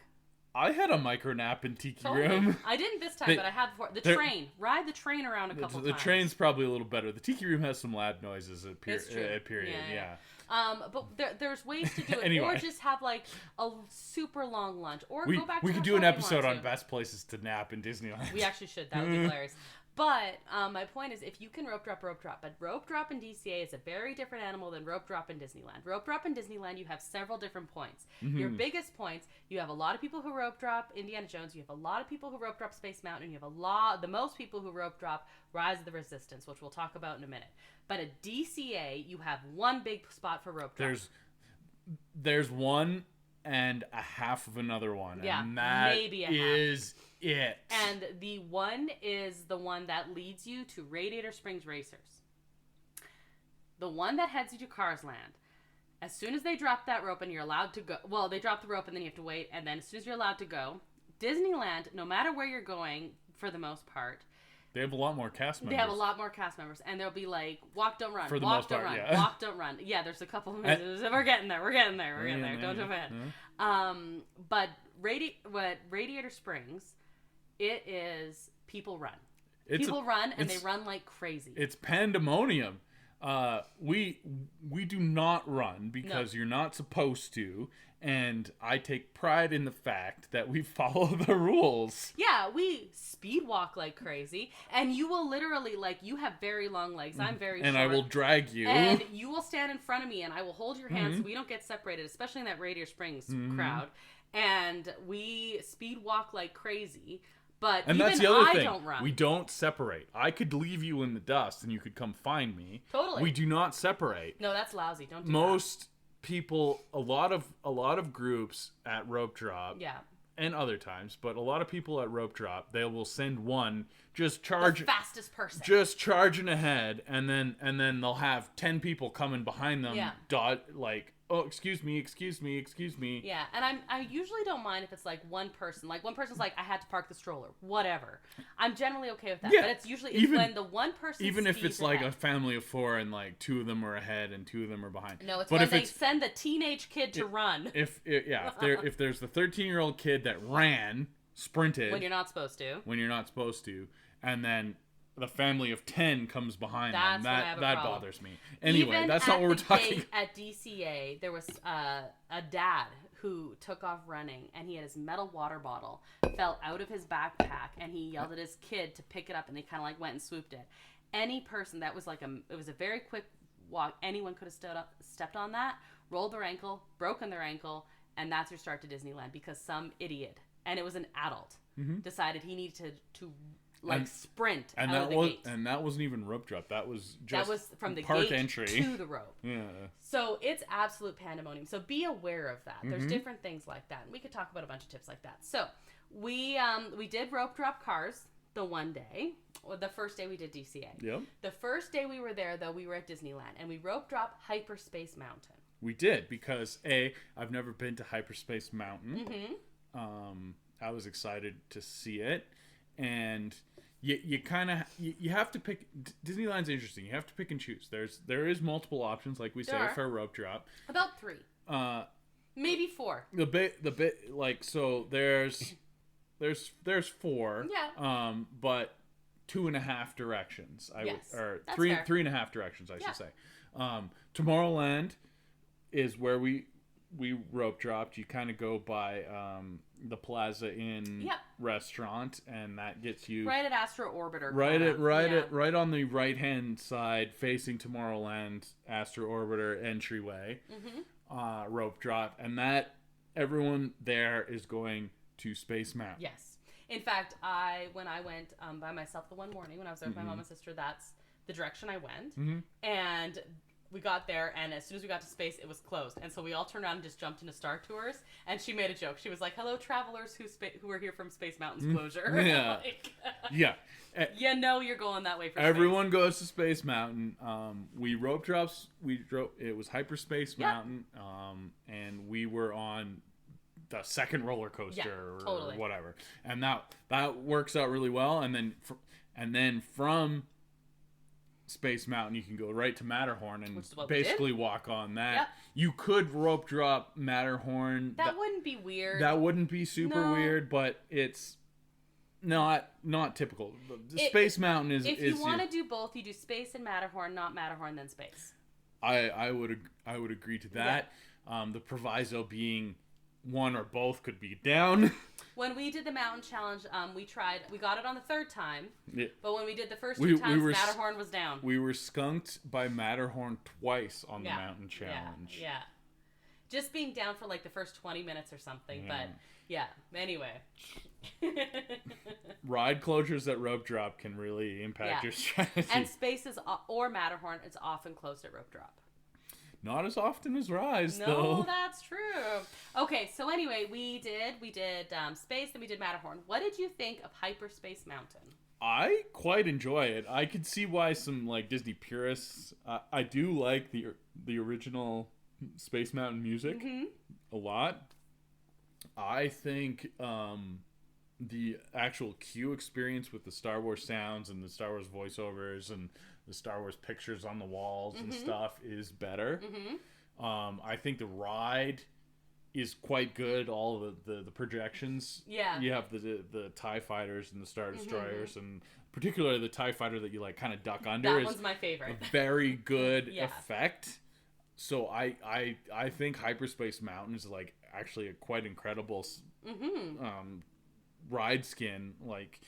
I had a micro nap in Tiki Room. I didn't this time, but I had before. Train. Ride the train around a couple times. The train's probably a little better. The Tiki Room has some loud noises at period. Yeah. But there's ways to do it. Anyway. Or just have, like, a super long lunch. Or go back to we could do an episode on best places to nap in Disneyland. We actually should. That would be hilarious. But my point is, if you can rope drop. But rope drop in DCA is a very different animal than rope drop in Disneyland. Rope drop in Disneyland, you have several different points. Mm-hmm. Your biggest points, you have a lot of people who rope drop Indiana Jones. You have a lot of people who rope drop Space Mountain. You have the most people who rope drop Rise of the Resistance, which we'll talk about in a minute. But at DCA, you have one big spot for rope drop. There's one and a half of another one. Yeah, and that maybe a is half. It. And the one is the one that leads you to Radiator Springs Racers. The one that heads you to Cars Land. As soon as they drop that rope and you're allowed to go... Well, they drop the rope and then you have to wait. And then as soon as you're allowed to go... Disneyland, no matter where you're going, for the most part... They have a lot more cast members. They have a lot more cast members. And they'll be like, walk, don't run. For the walk, most don't part, run. yeah. Walk, don't run. Yeah, there's a couple of minutes. We're getting there. Don't jump ahead. But what Radiator Springs... It is people run. People run, and they run like crazy. It's pandemonium. We do not run because you're not supposed to, and I take pride in the fact that we follow the rules. Yeah, we speed walk like crazy, and you will literally, like, you have very long legs. I'm very short. And I will drag you. And you will stand in front of me, and I will hold your hands so we don't get separated, especially in that Radiator Springs crowd. And we speed walk like crazy. But and even that's the other thing. Don't run. We don't separate. I could leave you in the dust and you could come find me. Totally. We do not separate. No, that's lousy. Don't do Most people, a lot of groups at Rope Drop. Yeah. And other times, but a lot of people at Rope Drop, they will send one just charge the fastest person. Just charging ahead, and then they'll have 10 people coming behind them. Yeah. Oh, excuse me. Yeah, and I usually don't mind if it's like one person. Like one person's like, I had to park the stroller. Whatever. I'm generally okay with that. Yeah, but it's usually when the one person even if it's like ahead. A family of 4 and like 2 of them are ahead and 2 of them are behind. No, it's when they send the teenage kid to run. If there's the 13-year-old kid that sprinted when you're not supposed to, and then the family of 10 comes behind them. That bothers me. Anyway, even that's not what we're talking about. At DCA, there was a dad who took off running, and he had his metal water bottle, fell out of his backpack, and he yelled at his kid to pick it up, and they kind of like went and swooped it. Any person that was it was a very quick walk. Anyone could have stepped on that, rolled their ankle, broken their ankle, and that's your start to Disneyland because some idiot, and it was an adult, decided he needed to sprint and out of the gate. And that wasn't even rope drop. That was from the park gate entry to the rope. Yeah. So it's absolute pandemonium. So be aware of that. There's different things like that. And we could talk about a bunch of tips like that. So we did rope drop Cars. the one day, or the first day we did DCA. Yep. The first day we were there, though, we were at Disneyland, and we rope drop Hyperspace Mountain. We did, because I've never been to Hyperspace Mountain. Mm-hmm. I was excited to see it, and you kind of you have to pick. Disneyland's interesting. You have to pick and choose. There is multiple options, like we say, for a rope drop. About 3. Maybe 4. The bit like, so there's 4. Yeah. But 2.5 directions. Or that's 3.5 directions, I should say. Tomorrowland is where we rope dropped. You kind of go by the Plaza Inn restaurant, and that gets you right at Astro Orbiter. Right on the right hand side, facing Tomorrowland Astro Orbiter entryway. Mm-hmm. Rope drop, and that everyone there is going to Space Mountain. Yes. In fact, when I went by myself the one morning when I was there with my mom and sister, that's the direction I went. Mm-hmm. And we got there, and as soon as we got to space, it was closed. And so we all turned around and just jumped into Star Tours. And she made a joke. She was like, "Hello, travelers who are here from Space Mountain's closure." Yeah. Yeah. You know you're going that way for Everyone goes to Space Mountain. We rope drops. It was Hyperspace Mountain. And we were on the second roller coaster or whatever. And that works out really well. And then from Space Mountain, you can go right to Matterhorn and basically walk on that. Yep. You could rope drop Matterhorn. That wouldn't be weird. That wouldn't be super weird, but it's not typical. Space Mountain is. If you want to do both, you do Space and Matterhorn, not Matterhorn then Space. I would agree to that. Yeah. The proviso being one or both could be down. When we did the mountain challenge, we got it on the 3rd time. Yeah. But when we did the first 2 times, Matterhorn was down. We were skunked by Matterhorn twice on the mountain challenge. Yeah. Just being down for like the first 20 minutes or something. But yeah, anyway. Ride closures at rope drop can really impact your strategy. And Spaces or Matterhorn is often closed at rope drop. Not as often as Rise, though. No, that's true. Okay, so anyway, we did Space, then we did Matterhorn. What did you think of Hyperspace Mountain? I quite enjoy it. I could see why some like Disney purists. I do like the original Space Mountain music a lot. I think the actual queue experience with the Star Wars sounds and the Star Wars voiceovers and the Star Wars pictures on the walls and stuff is better. Mm-hmm. I think the ride is quite good. All of the projections. Yeah. You have the TIE fighters and the Star Destroyers, and particularly the TIE fighter that you like kind of duck under. That one's my favorite. A very good effect. So I think Hyperspace Mountain is like actually a quite incredible ride skin. Like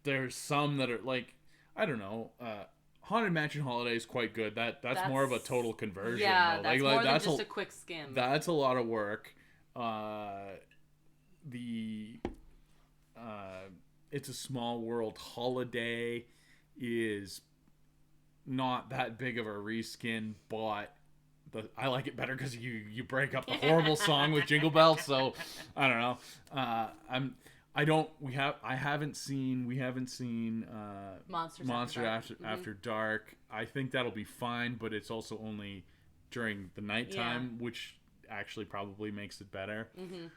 there's some that are like, I don't know, Haunted Mansion Holiday is quite good. That's more of a total conversion. Yeah, though. that's more than just a quick skim. That's a lot of work. It's a Small World Holiday is not that big of a reskin, but I like it better because you break up the horrible song with Jingle Bells. So I don't know. I haven't seen Monster After Dark. I think that'll be fine, but it's also only during the nighttime, which actually probably makes it better. Mm-hmm.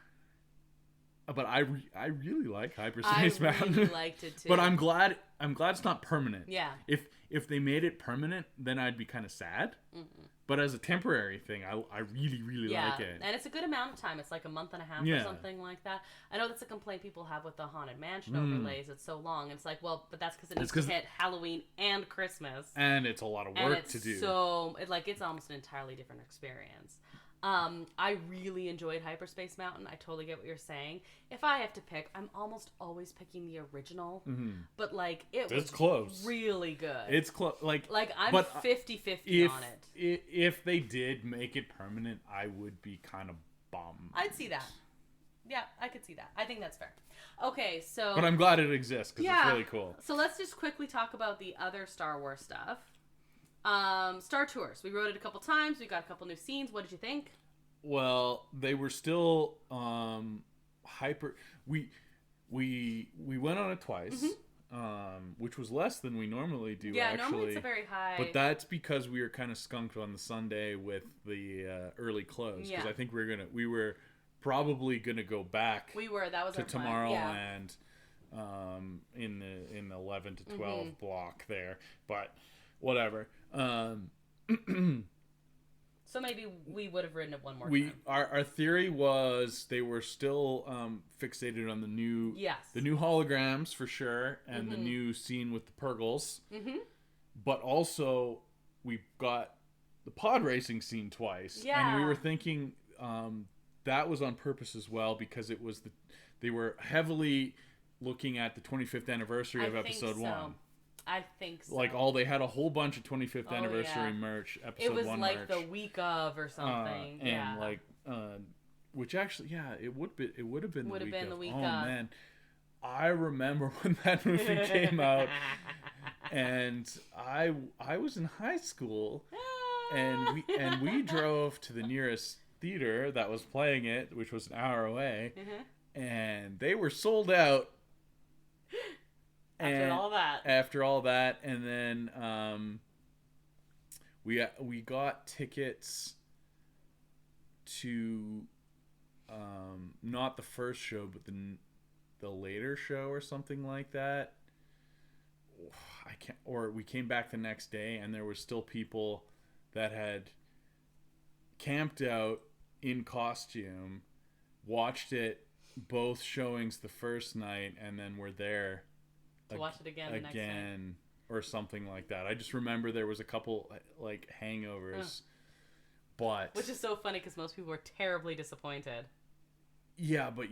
But I really like Hyperspace Mountain. I really liked it too. But I'm glad it's not permanent. Yeah. If they made it permanent, then I'd be kind of sad. Mm-hmm. But as a temporary thing, I really, really like it. And it's a good amount of time. It's like a month and a half or something like that. I know that's a complaint people have with the Haunted Mansion overlays. It's so long. It's like, well, but that's because it needs to hit Halloween and Christmas. And it's a lot of work to do. So, it's almost an entirely different experience. I really enjoyed Hyperspace Mountain. I totally get what you're saying. If I have to pick, I'm almost always picking the original. Mm-hmm. But like it's close. Really good. It's close. Like I'm 50-50 on it. If they did make it permanent, I would be kind of bummed. I'd see that. Yeah, I could see that. I think that's fair. Okay, so but I'm glad it exists because it's really cool. So let's just quickly talk about the other Star Wars stuff. Star Tours. We rode it a couple times. We got a couple new scenes. What did you think? Well, they were still we went on it twice, which was less than we normally do. Yeah, actually. normally it's a very high. But that's because we were kind of skunked on the Sunday with the early close. Because I think we were probably gonna go back. That was to our plan. Tomorrowland, in the 11 to 12 block there. But whatever. So maybe we would have ridden it one more time. Our theory was they were still fixated on the new holograms for sure, and the new scene with the Purgles. But also we got the pod racing scene twice, and we were thinking that was on purpose as well, because it was they were heavily looking at the 25th anniversary of episode 1. I think so. Like they had a whole bunch of 25th anniversary merch, episode 1 merch. It was like the week of or something. And which actually, it would have been the week of. Oh man, I remember when that movie came out, and I was in high school, and we drove to the nearest theater that was playing it, which was an hour away, and they were sold out. After all that, and then we got tickets to not the first show, but the later show or something like that. Or we came back the next day, and there were still people that had camped out in costume, watched it both showings the first night, and then were there to watch it again the next night. Or something like that. I just remember there was a couple like hangovers, but which is so funny because most people were terribly disappointed. Yeah, but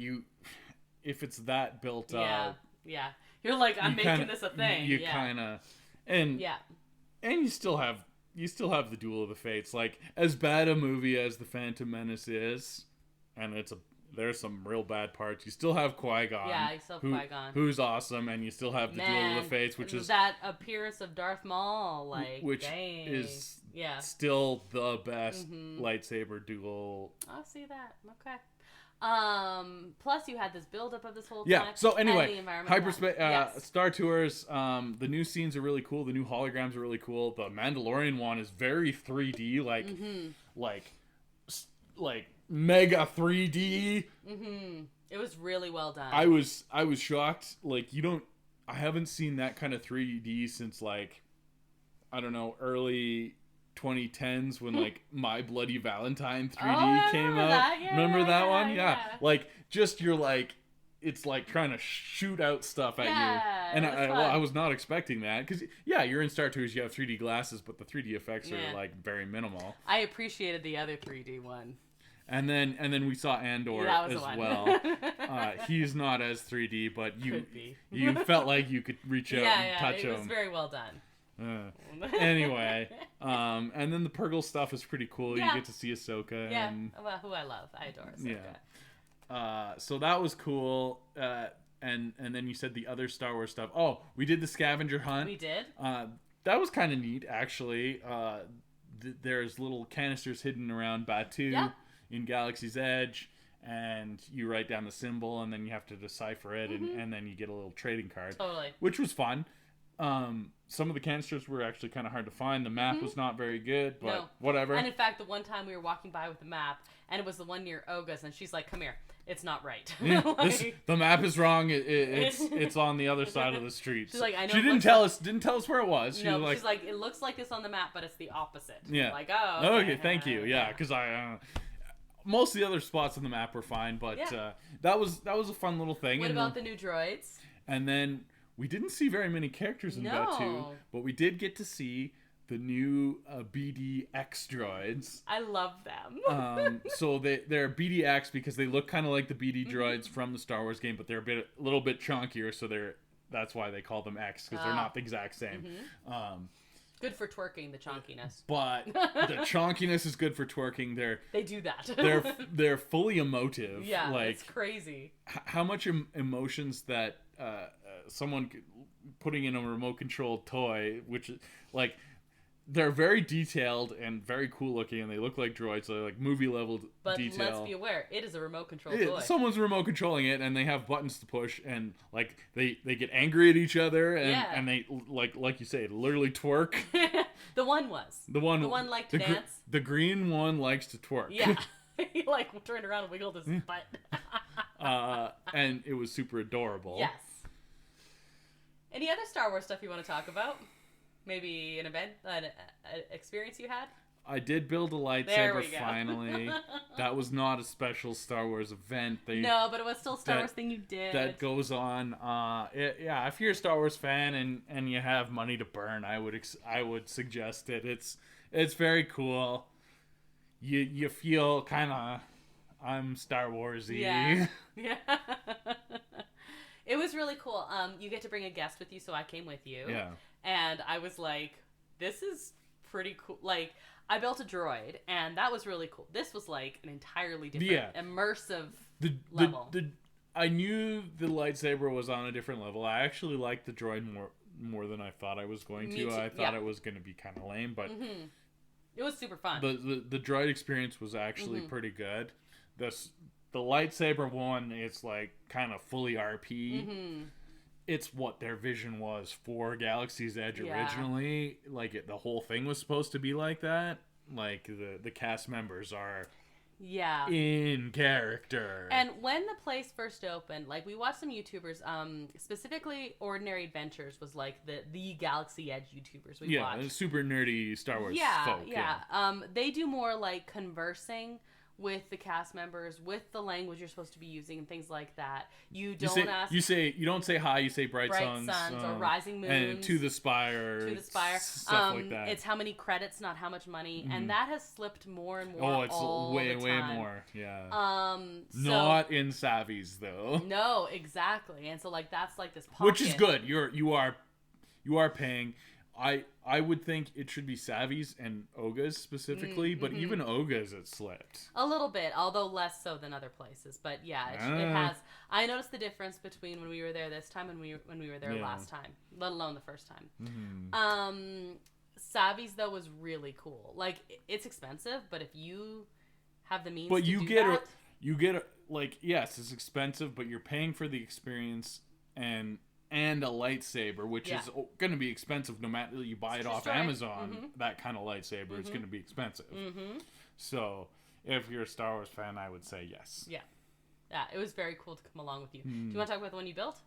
if it's that built up, you're like, I'm making this a thing. You kind of and you still have the Duel of the Fates. Like, as bad a movie as The Phantom Menace is, and there's some real bad parts. You still have Qui-Gon. Yeah, you still have Qui-Gon. Who's awesome, and you still have the Duel of the Fates, which is that appearance of Darth Maul, is still the best lightsaber duel. I'll see that. Okay. Plus you had this buildup of this whole time. Yeah. So anyway, hyperspace Star Tours. The new scenes are really cool. The new holograms are really cool. The Mandalorian one is very 3D, like mega 3D. It was really well done. I was shocked. Like, I haven't seen that kind of 3D since, like, I don't know, early 2010s when like My Bloody Valentine 3D came out. Remember that one? Yeah. Like, just you're like, it's like trying to shoot out stuff at you. And I was not expecting that, because you're in Star Tours, you have 3D glasses, but the 3D effects are like very minimal. I appreciated the other 3D one. And then we saw Andor as well. He's not as 3D, but you felt like you could reach out and touch him. It was very well done. Anyway, and then the Purgle stuff is pretty cool. You get to see Ahsoka. Yeah, who I love. I adore Ahsoka. Yeah. So that was cool. And then you said the other Star Wars stuff. Oh, we did the scavenger hunt. We did. That was kind of neat, actually. There's little canisters hidden around Batuu in Galaxy's Edge, and you write down the symbol, and then you have to decipher it, and then you get a little trading card. Totally. Which was fun. Some of the canisters were actually kind of hard to find. The map was not very good, but whatever. And in fact, the one time we were walking by with the map, and it was the one near Oga's, and she's like, "Come here, it's not right." The map is wrong. It's on the other side of the street. She's like, "I know." She didn't tell us where it was. She's like, "It looks like this on the map, but it's the opposite." Yeah. I'm like, oh. Okay, thank you. Yeah, because most of the other spots on the map were fine, but that was a fun little thing. What about the new droids? And then we didn't see very many characters in Batuu, but we did get to see the new BDX droids. I love them. So they're BDX because they look kind of like the BD droids from the Star Wars game, but they're a little bit chunkier, so that's why they call them X, because they're not the exact same. Good for twerking, the chonkiness. But the chonkiness is good for twerking. They do that. they're fully emotive. Yeah, like, it's crazy. How much emotions that someone putting in a remote controlled toy, which like they're very detailed and very cool looking, and they look like droids. So they're like movie level detail. But let's be aware, it is a remote control toy. Someone's remote controlling it, and they have buttons to push, and like they get angry at each other, and they like you say, literally twerk. The one liked to dance. The green one likes to twerk. Yeah, he like turned around and wiggled his butt. And it was super adorable. Yes. Any other Star Wars stuff you want to talk about? Maybe an event, an experience you had? I did build a lightsaber finally. That was not a special Star Wars event. No, but it was still a Star Wars thing you did. That goes on. If you're a Star Wars fan and you have money to burn, I would suggest it. It's very cool. You feel kind of I'm Star Warsy. Yeah. It was really cool. You get to bring a guest with you, so I came with you. Yeah. And I was like, this is pretty cool. Like, I built a droid, and that was really cool. This was like an entirely different, immersive level. I knew the lightsaber was on a different level. I actually liked the droid more than I thought I was going to. I thought it was going to be kind of lame, but it was super fun. The droid experience was actually pretty good. The lightsaber one is like kind of fully RP. It's what their vision was for Galaxy's Edge originally. Like the whole thing was supposed to be like that. Like the cast members are in character. And when the place first opened, like we watched some YouTubers, specifically Ordinary Adventures was like the Galaxy Edge YouTubers we watched. Super nerdy Star Wars folk. They do more like conversing with the cast members, with the language you're supposed to be using, and things like that. You don't say hi. You say bright suns or rising moons, and to the spire, stuff like that. It's how many credits, not how much money, and that has slipped more and more. Oh, it's way more. Yeah. Not in Savvy's though. No, exactly, and so like that's like this pocket. Which is good. You are paying. I would think it should be Savvy's and Oga's specifically, but even Oga's it slipped. A little bit, although less so than other places. But yeah, it has. I noticed the difference between when we were there this time and when we were there last time, let alone the first time. Savvy's though was really cool. Like it's expensive, but if you have the means, you get like yes, it's expensive, but you're paying for the experience and a lightsaber, which is going to be expensive no matter you buy it off Amazon. That kind of lightsaber is going to be expensive. So if you're a Star Wars fan, I would say yes. Yeah, it was very cool to come along with you. Do you want to talk about the one you built?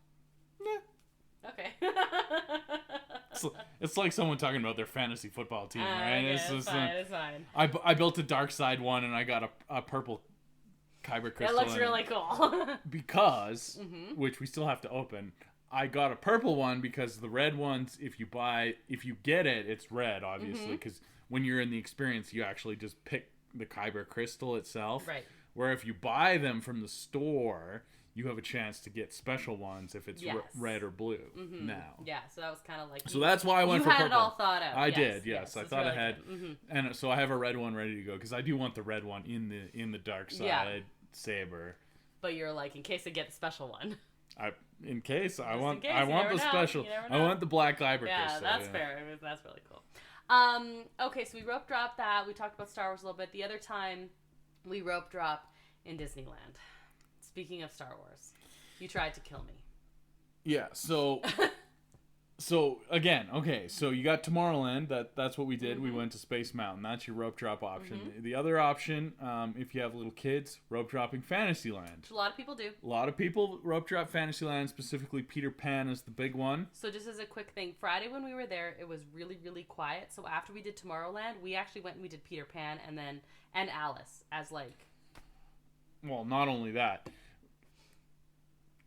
Yeah. Okay. It's like someone talking about their fantasy football team, right? Okay, it's fine. I built a dark side one, and I got a purple Kyber crystal. It looks really cool. Because, which we still have to open, I got a purple one because the red ones, if you get it, it's red, obviously, because when you're in the experience, you actually just pick the Kyber crystal itself. Right. Where if you buy them from the store, you have a chance to get special ones if it's red or blue now. Yeah, so that was kind of like... So that's why I went for purple. You had it all thought out. I did, yes. I thought ahead. And so I have a red one ready to go because I do want the red one in the dark side saber. But you're like, in case I get the special one. I want the special. I want the black Kyber crystal. Yeah, that's fair. That's really cool. Okay, so we rope dropped that. We talked about Star Wars a little bit. The other time, we rope dropped in Disneyland. Speaking of Star Wars, you tried to kill me. Yeah. So again, okay. So you got Tomorrowland. That's what we did. We went to Space Mountain. That's your rope drop option. The other option, if you have little kids, rope dropping Fantasyland. Which a lot of people do. A lot of people rope drop Fantasyland. Specifically, Peter Pan is the big one. So just as a quick thing, Friday when we were there, it was really, really quiet. So after we did Tomorrowland, we actually went and we did Peter Pan and Alice as like. Well, not only that.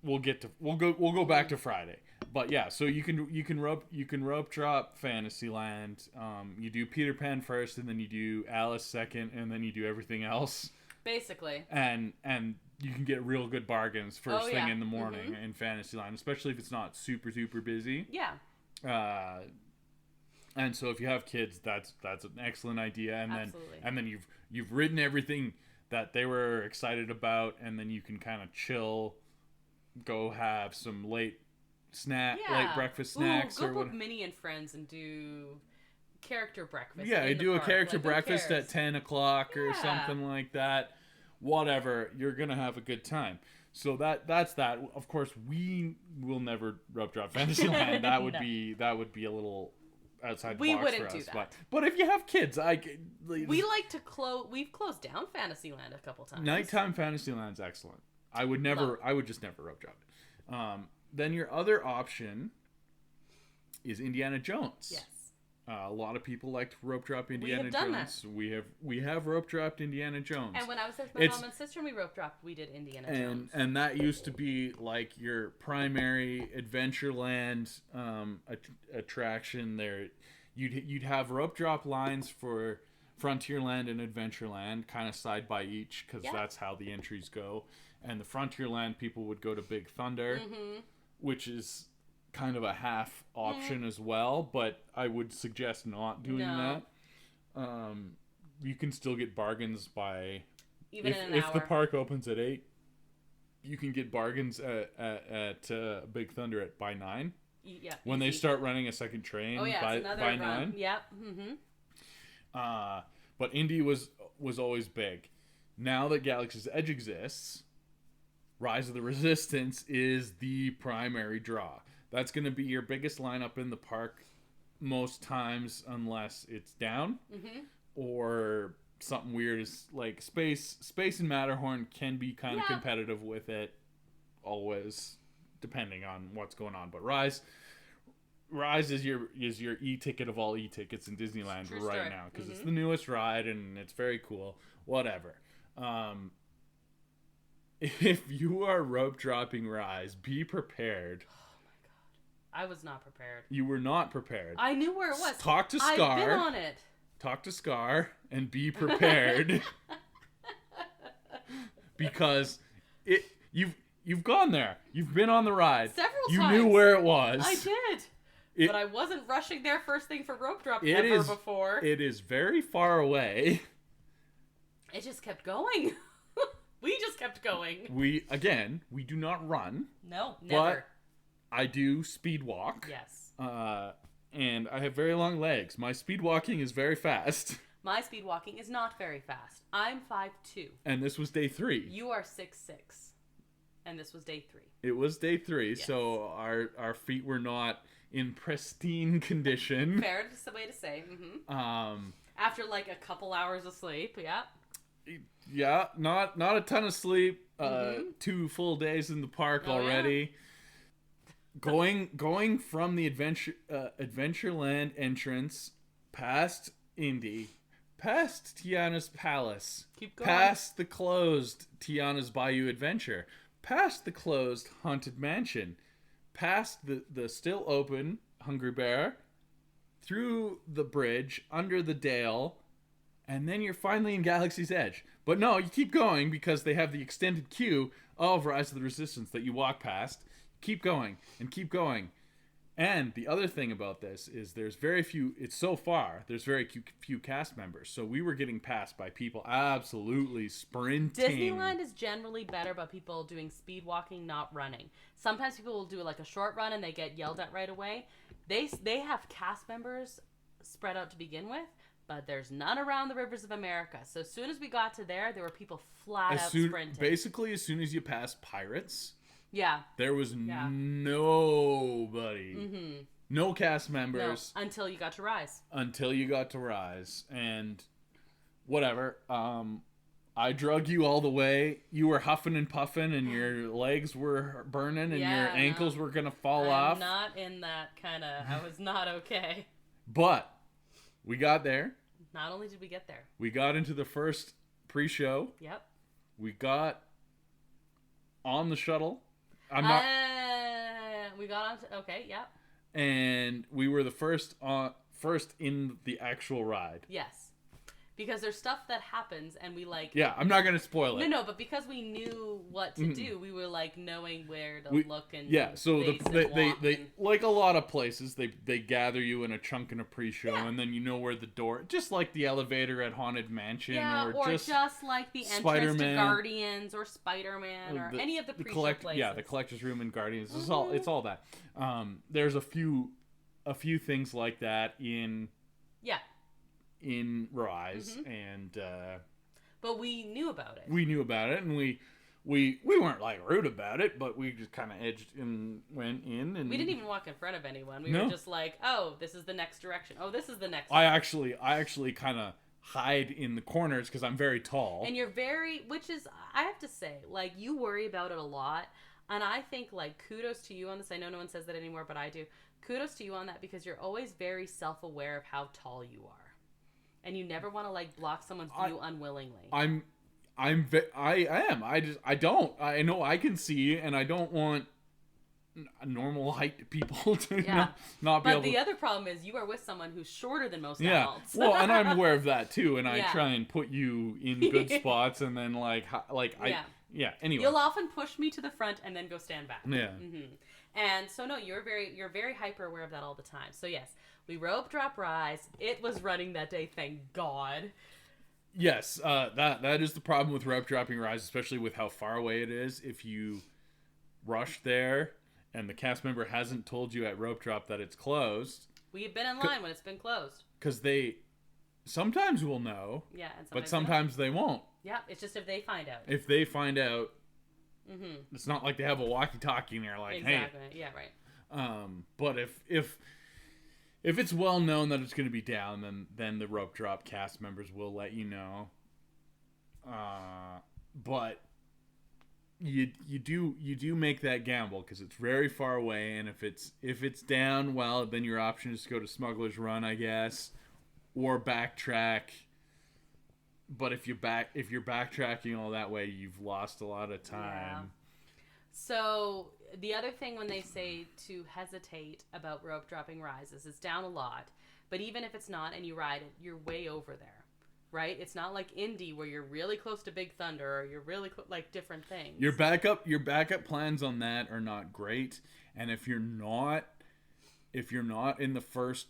We'll go back to Friday. But yeah, so you can rope drop Fantasyland. You do Peter Pan first, and then you do Alice second, and then you do everything else. Basically. And you can get real good bargains first thing in the morning in Fantasyland, especially if it's not super busy. Yeah. And so if you have kids, that's an excellent idea. And then you've ridden everything that they were excited about, and then you can kind of chill, go have some late breakfast snacks. Go book Minnie and Friends and do character breakfast. Yeah, you do a character breakfast cares? at 10 o'clock or something like that. Whatever, you're going to have a good time. So that's that. Of course, we will never rope drop Fantasyland. That would be a little outside the box wouldn't for us. do that. But if you have kids, we like to We've closed down Fantasyland a couple times. Nighttime Fantasyland's excellent. I would just never rope drop it. Then your other option is Indiana Jones. Yes. A lot of people like to rope drop Indiana Jones. That. We have rope dropped Indiana Jones. And when I was with my mom and sister and we rope dropped, we did Indiana Jones. And that used to be like your primary Adventureland attraction there. You'd have rope drop lines for Frontierland and Adventureland, kind of side by each, because that's how the entries go. And the Frontierland people would go to Big Thunder, which is kind of a half option as well, but I would suggest not doing that. You can still get bargains by if the park opens at 8, you can get bargains at Big Thunder by 9. Yeah. When they start running a second train by 9. Yep. But Indy was always big. Now that Galaxy's Edge exists, Rise of the Resistance is the primary draw. That's going to be your biggest lineup in the park most times, unless it's down or something weird is like Space and Matterhorn can be kind of competitive with it, always depending on what's going on. But Rise is your e-ticket of all e-tickets in Disneyland right now, because it's the newest ride and it's very cool. Whatever. If you are rope dropping Rise, be prepared. I was not prepared. You were not prepared. I knew where it was. Talk to Scar. I've been on it. Talk to Scar and be prepared. Because you've gone there. You've been on the ride. Several times. You knew where it was. I did. But I wasn't rushing there first thing for rope drop before. It is very far away. It just kept going. We just kept going. We do not run. No, never. But I do speed walk. Yes. And I have very long legs. My speed walking is very fast. My speed walking is not very fast. I'm 5'2". And this was day 3. You are 6'6". And this was day 3. It was day 3, yes. So our feet were not in pristine condition. Fair way to say. After like a couple hours of sleep, Yeah, not a ton of sleep. 2 full days in the park already. Yeah. Going from the Adventureland entrance, past Indy, past Tiana's Palace, keep going, past the closed Tiana's Bayou Adventure, past the closed Haunted Mansion, past the still open Hungry Bear, through the bridge, under the Dale, and then you're finally in Galaxy's Edge. But no, you keep going because they have the extended queue of Rise of the Resistance that you walk past. Keep going and keep going. And the other thing about this is there's very few cast members. So we were getting passed by people absolutely sprinting. Disneyland is generally better about people doing speed walking, not running. Sometimes people will do like a short run and they get yelled at right away. They have cast members spread out to begin with, but there's none around the Rivers of America. So as soon as we got to there were people flat out sprinting. Basically, as soon as you pass Pirates... Yeah. There was nobody. No cast members. No, until you got to Rise. And whatever. I drug you all the way. You were huffing and puffing and your legs were burning and your ankles were going to fall off. I'm not in that kind of... I was not okay. But we got there. Not only did we get there. We got into the first pre-show. Yep. We got on the shuttle. We got on. Okay, yep. And we were the first in the actual ride. Yes, because there's stuff that happens, and we like. Yeah, I'm not gonna spoil it. No, but because we knew what to do, we were like knowing where to look and. Yeah, so they like a lot of places they gather you in a chunk in a pre-show, and then you know where the door, just like the elevator at Haunted Mansion, or just like the entrance to Guardians or Spider-Man or any of the pre-show places. Yeah, the collector's room in Guardians. It's all that. There's a few things like that in Yeah. in Rise, and but we knew about it. We knew about it, and we weren't like rude about it, but we just kind of edged and went in, and we didn't even walk in front of anyone. We were just like, oh, this is the next direction. Oh, this is the next. I actually kind of hide in the corners because I'm very tall, and you're which is, I have to say, like, you worry about it a lot, and I think, like, kudos to you on this. I know no one says that anymore, but I do. Kudos to you on that, because you're always very self-aware of how tall you are, and you never want to, like, block someone's view unwillingly. I am. I know I can see, and I don't want normal height people to not be able. But the other problem is you are with someone who's shorter than most yeah. adults. Well, and I'm aware of that too, and I try and put you in good spots, and then anyway, you'll often push me to the front and then go stand back. Yeah. And so no, you're very hyper aware of that all the time. So yes, we rope drop Rise. It was running that day, thank God. Yes, that is the problem with rope dropping Rise, especially with how far away it is. If you rush there and the cast member hasn't told you at rope drop that it's closed, we have been in line when it's been closed. Because they sometimes will know, but sometimes they won't. Yeah, it's just if they find out. If they find out, it's not like they have a walkie-talkie and they're like, exactly. Hey. Yeah, right. But if it's well known that it's going to be down, then the rope drop cast members will let you know. But you do make that gamble because it's very far away, and if it's down, well, then your option is to go to Smuggler's Run, I guess, or backtrack. But if you're backtracking all that way, you've lost a lot of time. Yeah. So the other thing when they say to hesitate about rope dropping Rise is it's down a lot, but even if it's not and you ride it, you're way over there, right? It's not like Indy where you're really close to Big Thunder or you're really like different things. Your backup plans on that are not great, and if you're not in the first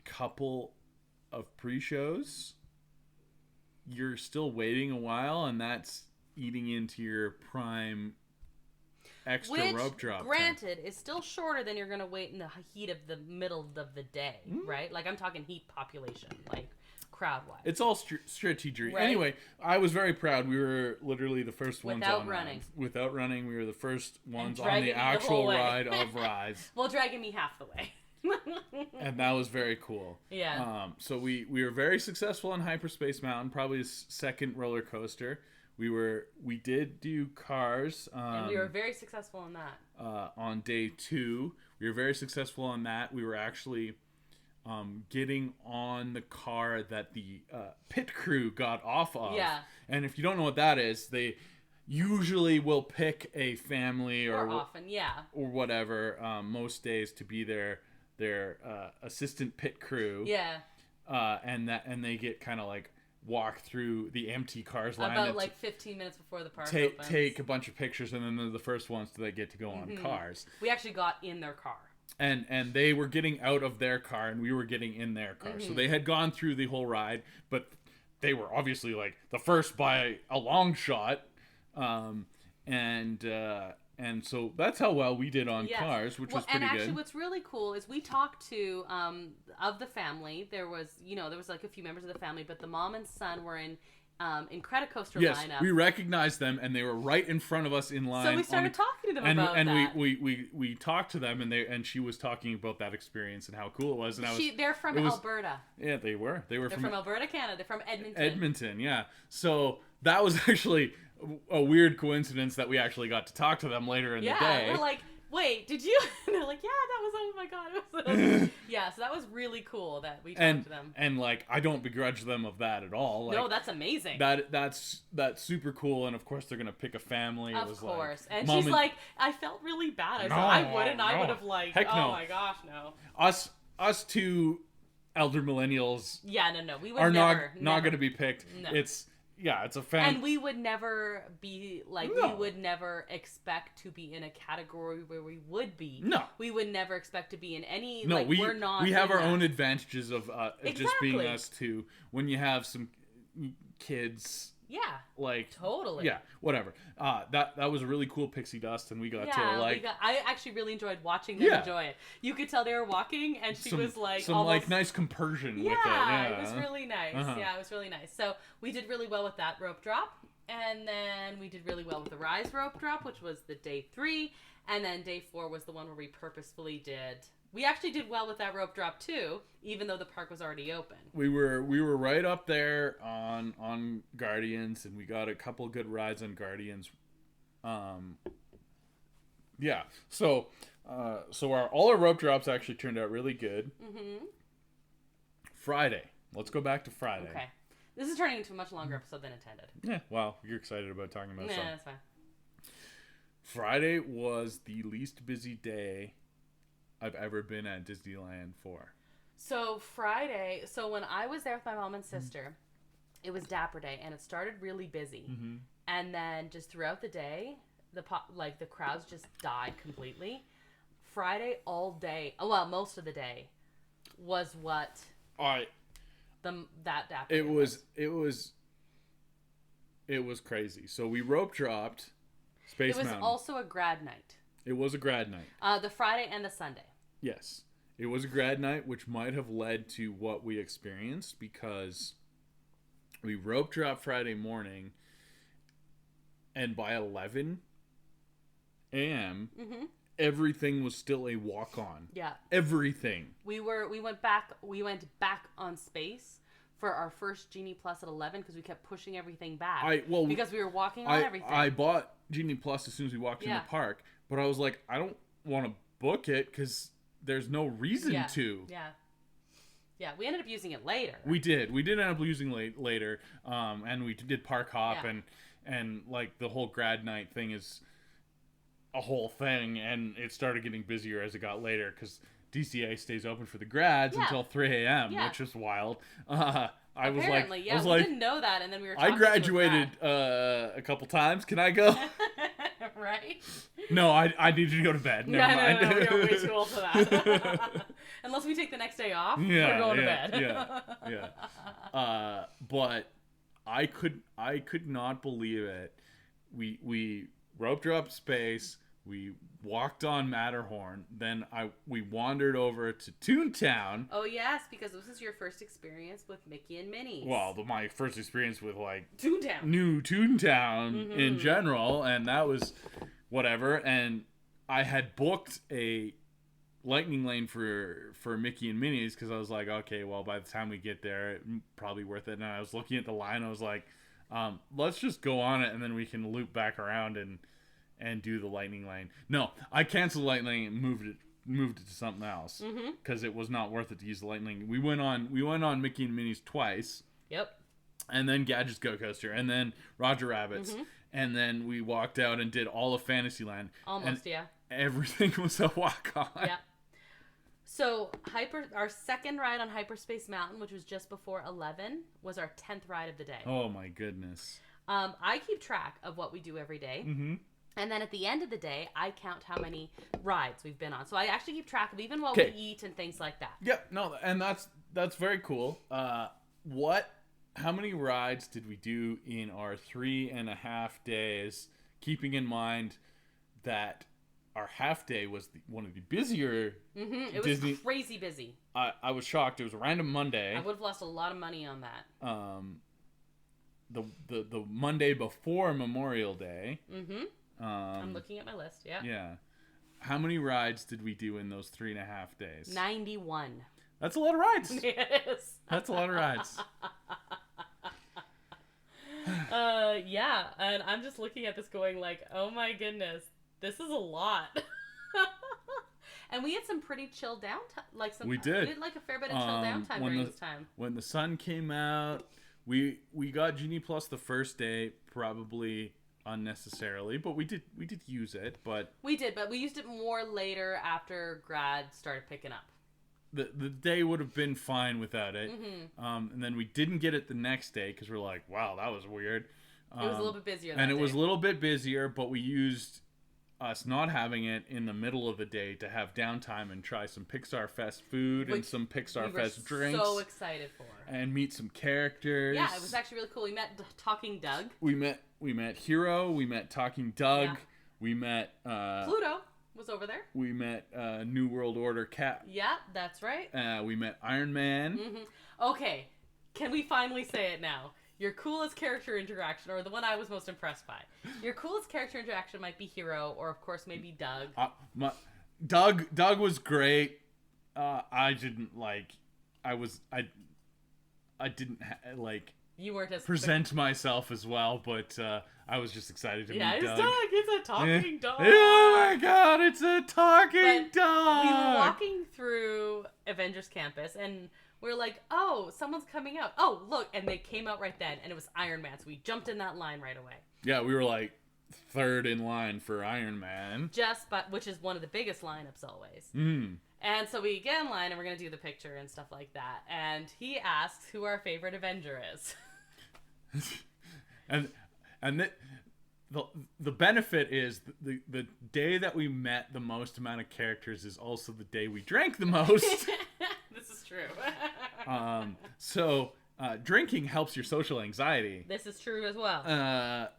couple of pre-shows, you're still waiting a while, and that's eating into your prime extra rope drop. Granted, is still shorter than you're going to wait in the heat of the middle of the day, right? Like, I'm talking heat population, like crowd-wise. It's all strategic. Right? Anyway, I was very proud. We were literally the first ones Without on running. Without running, we were the first ones on the actual ride of Rise. Well, dragging me half the way. And that was very cool. Yeah. So we were very successful on Hyperspace Mountain, probably the second roller coaster. We did do Cars. And we were very successful on that. On day 2, we were very successful on that. We were actually getting on the car that the pit crew got off of. Yeah. And if you don't know what that is, they usually will pick a family or often, or whatever, most days to be their assistant pit crew. Yeah. And they get kind of like walk through the empty cars line about like 15 minutes before the park opens. Take a bunch of pictures, and then they're the first ones that get to go on Cars. We actually got in their car. And they were getting out of their car, and we were getting in their car. So they had gone through the whole ride, but they were obviously like the first by a long shot. And so that's how well we did on Cars, which was pretty good. And actually what's really cool is we talked to, of the family, there was like a few members of the family, but the mom and son were in Incredicoaster lineup. Yes, we recognized them, and they were right in front of us in line. So we started talking to them about that. And we talked to them, and she was talking about that experience and how cool it was. And they're from Alberta. Yeah, they were. They're from Alberta, Canada. They're from Edmonton. Edmonton, yeah. So that was actually a weird coincidence that we actually got to talk to them later in the day. Yeah, we're like, wait, did you? And they're like, yeah, that was, oh my god. Yeah, so that was really cool that we talked to them. And like, I don't begrudge them of that at all. Like, no, that's amazing. That's super cool, and of course they're gonna pick a family. Of course. Like, and she's like, I felt really bad. I said, I wouldn't. I would have like, heck no. Oh my gosh, no. Us two elder millennials. Yeah, no, we would are never, not gonna be picked. No. It's a fan. And we would never be like, we would never expect to be in a category where we would be. No. We would never expect to be in any, no, we're not. We have our own advantages of just being us two. When you have some kids Yeah. Like Totally. Yeah, whatever. That was a really cool pixie dust, and we got to like. I actually really enjoyed watching them enjoy it. You could tell they were walking, and she was like some almost like nice compersion with it. Yeah, it was really nice. Yeah, it was really nice. So we did really well with that rope drop, and then we did really well with the rise rope drop, which was the day 3, and then day 4 was the one where we purposefully did. We actually did well with that rope drop too, even though the park was already open. We were right up there on Guardians, and we got a couple good rides on Guardians. Yeah. So all our rope drops actually turned out really good. Mm-hmm. Friday. Let's go back to Friday. Okay. This is turning into a much longer episode than intended. Yeah. Well, you're excited about talking about something. Yeah, that's fine. Friday was the least busy day I've ever been at Disneyland for. So Friday, when I was there with my mom and sister, it was Dapper Day, and it started really busy. Mm-hmm. And then just throughout the day, the crowds just died completely. Friday all day, most of the day, was what that Dapper Day was. It was crazy. So we rope dropped Space Mountain. It was also a grad night. It was a grad night. The Friday and the Sunday. Yes. It was a grad night, which might have led to what we experienced, because we rope dropped Friday morning, and by 11 a.m., everything was still a walk-on. Yeah. Everything. We went back on Space for our first Genie Plus at 11 because we kept pushing everything back. Because we were walking on everything. I bought Genie Plus as soon as we walked in the park, but I was like, I don't want to book it because there's no reason to. Yeah, we ended up using it later. We did end up using later, and we did park hop, and like the whole grad night thing is a whole thing, and it started getting busier as it got later because DCA stays open for the grads until 3 a.m., which is wild. I was like, we didn't know that, and then we were talking I graduated a couple times. Can I go? Right? No, I need you to go to bed. Never mind. No, we are way too old for that. Unless we take the next day off, we're going to bed. But I could not believe it. We rope dropped Space. We walked on Matterhorn. Then we wandered over to Toontown. Oh yes, because this is your first experience with Mickey and Minnie's. Well, my first experience with like Toontown, new Toontown in general, and that was whatever. And I had booked a lightning lane for Mickey and Minnie's because I was like, okay, well, by the time we get there, it's probably worth it. And I was looking at the line, I was like, let's just go on it, and then we can loop back around and do the lightning lane. No, I canceled the lightning lane and moved it to something else because it was not worth it to use the lightning lane. We went on Mickey and Minnie's twice. Yep. And then Gadget's Go Coaster, and then Roger Rabbit's, and then we walked out and did all of Fantasyland. Almost, yeah. Everything was a walk on. Yeah. So our second ride on Hyperspace Mountain, which was just before 11, was our 10th ride of the day. Oh my goodness. I keep track of what we do every day. Mm-hmm. And then at the end of the day, I count how many rides we've been on. So I actually keep track of even while we eat and things like that. Yep, no, and that's very cool. How many rides did we do in our 3.5 days, keeping in mind that our half day was one of the busier It was crazy busy. I was shocked. It was a random Monday. I would have lost a lot of money on that. The Monday before Memorial Day. Mm-hmm. I'm looking at my list, yeah. Yeah. How many rides did we do in those 3.5 days? 91. That's a lot of rides. Yes. That's a lot of rides. Yeah, and I'm just looking at this going like, oh my goodness, this is a lot. And we had some pretty chill downtime. We did. We did like a fair bit of chill downtime during this time. When the sun came out, we got Genie Plus the first day, probably unnecessarily, but we did use it. But we used it more later after grad started picking up. The day would have been fine without it. Mm-hmm. And then we didn't get it the next day because we're like, wow, that was weird. It was a little bit busier it was a little bit busier, but we used us not having it in the middle of the day to have downtime and try some Pixar Fest food and some Pixar Fest drinks. So excited for. And meet some characters. Yeah, it was actually really cool. We met Talking Doug. We met Hero. We met Talking Doug. Yeah. We met Pluto was over there. We met New World Order Cat. Yeah, that's right. We met Iron Man. Mm-hmm. Okay, can we finally say it now? Your coolest character interaction, or the one I was most impressed by. Your coolest character interaction might be Hero, or of course maybe Doug. Doug was great. I didn't like. I didn't like. You weren't as present myself as well, but I was just excited to meet Doug. Yeah, it's a talking dog. Oh my god, it's a talking dog. We were walking through Avengers Campus, and we were like, oh, someone's coming out. Oh, look. And they came out right then, and it was Iron Man. So we jumped in that line right away. Yeah, we were like third in line for Iron Man. Which is one of the biggest lineups always. Mm. And so we get in line, and we're going to do the picture and stuff like that. And he asks who our favorite Avenger is. and the benefit is the day that we met the most amount of characters is also the day we drank the most. This is true. So drinking helps your social anxiety. This is true as well.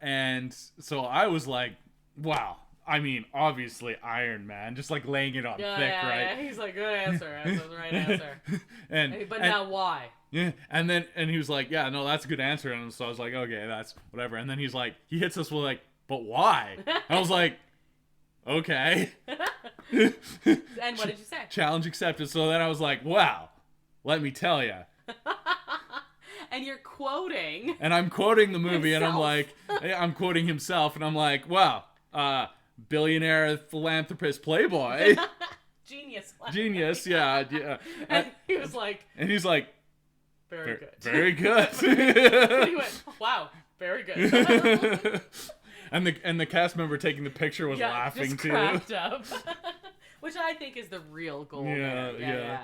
And so I was like, wow. I mean, obviously Iron Man, just like laying it on thick, right? Yeah. He's like, good answer. That's the right answer. But now why? Yeah, and he was like, yeah, no, that's a good answer. And so I was like, okay, that's whatever. And then he's like, he hits us with like, but why? I was like, okay. And what did you say? Challenge accepted. So then I was like, wow, let me tell you. And you're quoting. And I'm quoting the movie, himself. And I'm like, I'm quoting himself, and I'm like, wow, billionaire philanthropist playboy. Genius, yeah. And he was like, very good. Very good. And he went, wow, very good. and the cast member taking the picture was laughing just too. Cracked up. Which I think is the real goal. Yeah.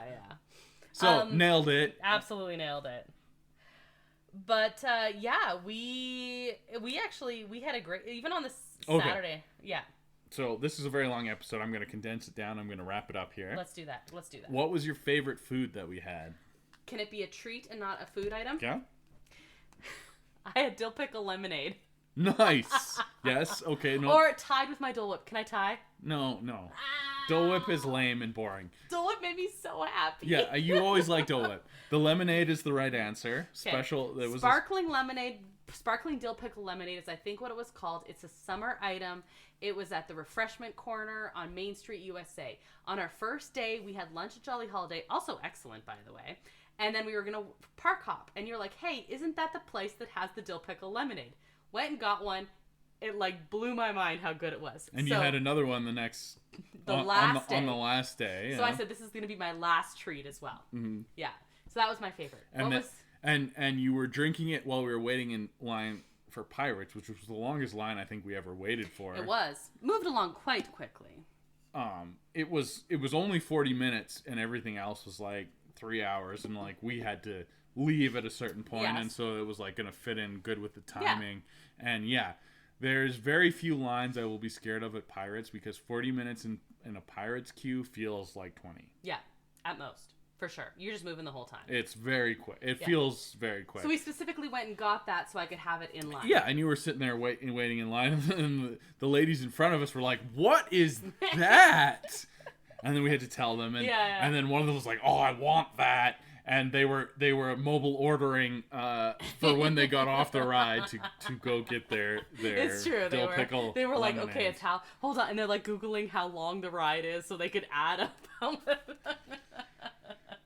So nailed it. Absolutely nailed it. But we had a great, even on this Saturday. Yeah. So this is a very long episode. I'm going to condense it down. I'm going to wrap it up here. Let's do that. What was your favorite food that we had? Can it be a treat and not a food item? Yeah. I had dill pickle lemonade. Nice. Yes. Okay. No. Or tied with my Dole Whip. Can I tie? No. Dole Whip is lame and boring. Dole Whip made me so happy. Yeah, you always like Dole Whip. The lemonade is the right answer. Special. It was sparkling lemonade. Sparkling dill pickle lemonade is, I think, what it was called. It's a summer item. It was at the refreshment corner on Main Street, USA. On our first day, we had lunch at Jolly Holiday. Also excellent, by the way. And then we were going to park hop. And you're like, hey, isn't that the place that has the dill pickle lemonade? Went and got one. It like blew my mind how good it was. And you had another one on the last day. So I said, this is going to be my last treat as well. Mm-hmm. Yeah. So that was my favorite. And you were drinking it while we were waiting in line for Pirates, which was the longest line I think we ever waited for. It was. Moved along quite quickly. It was only 40 minutes, and everything else was like 3 hours, and like we had to leave at a certain point, and so it was like gonna fit in good with the timing. And there's very few lines I will be scared of at Pirates, because 40 minutes in a Pirates queue feels like 20. Yeah, at most. For sure. You're just moving the whole time. It's very quick. It feels very quick. So we specifically went and got that so I could have it in line. Yeah, and you were sitting there waiting in line, and the ladies in front of us were like, what is that? And then we had to tell them, and then one of them was like, oh, I want that. And they were mobile ordering for when they got off the ride to go get their it's true. dill pickle. They were like, lemonade. okay, it's how. Hold on, and they're like Googling how long the ride is so they could add up how much.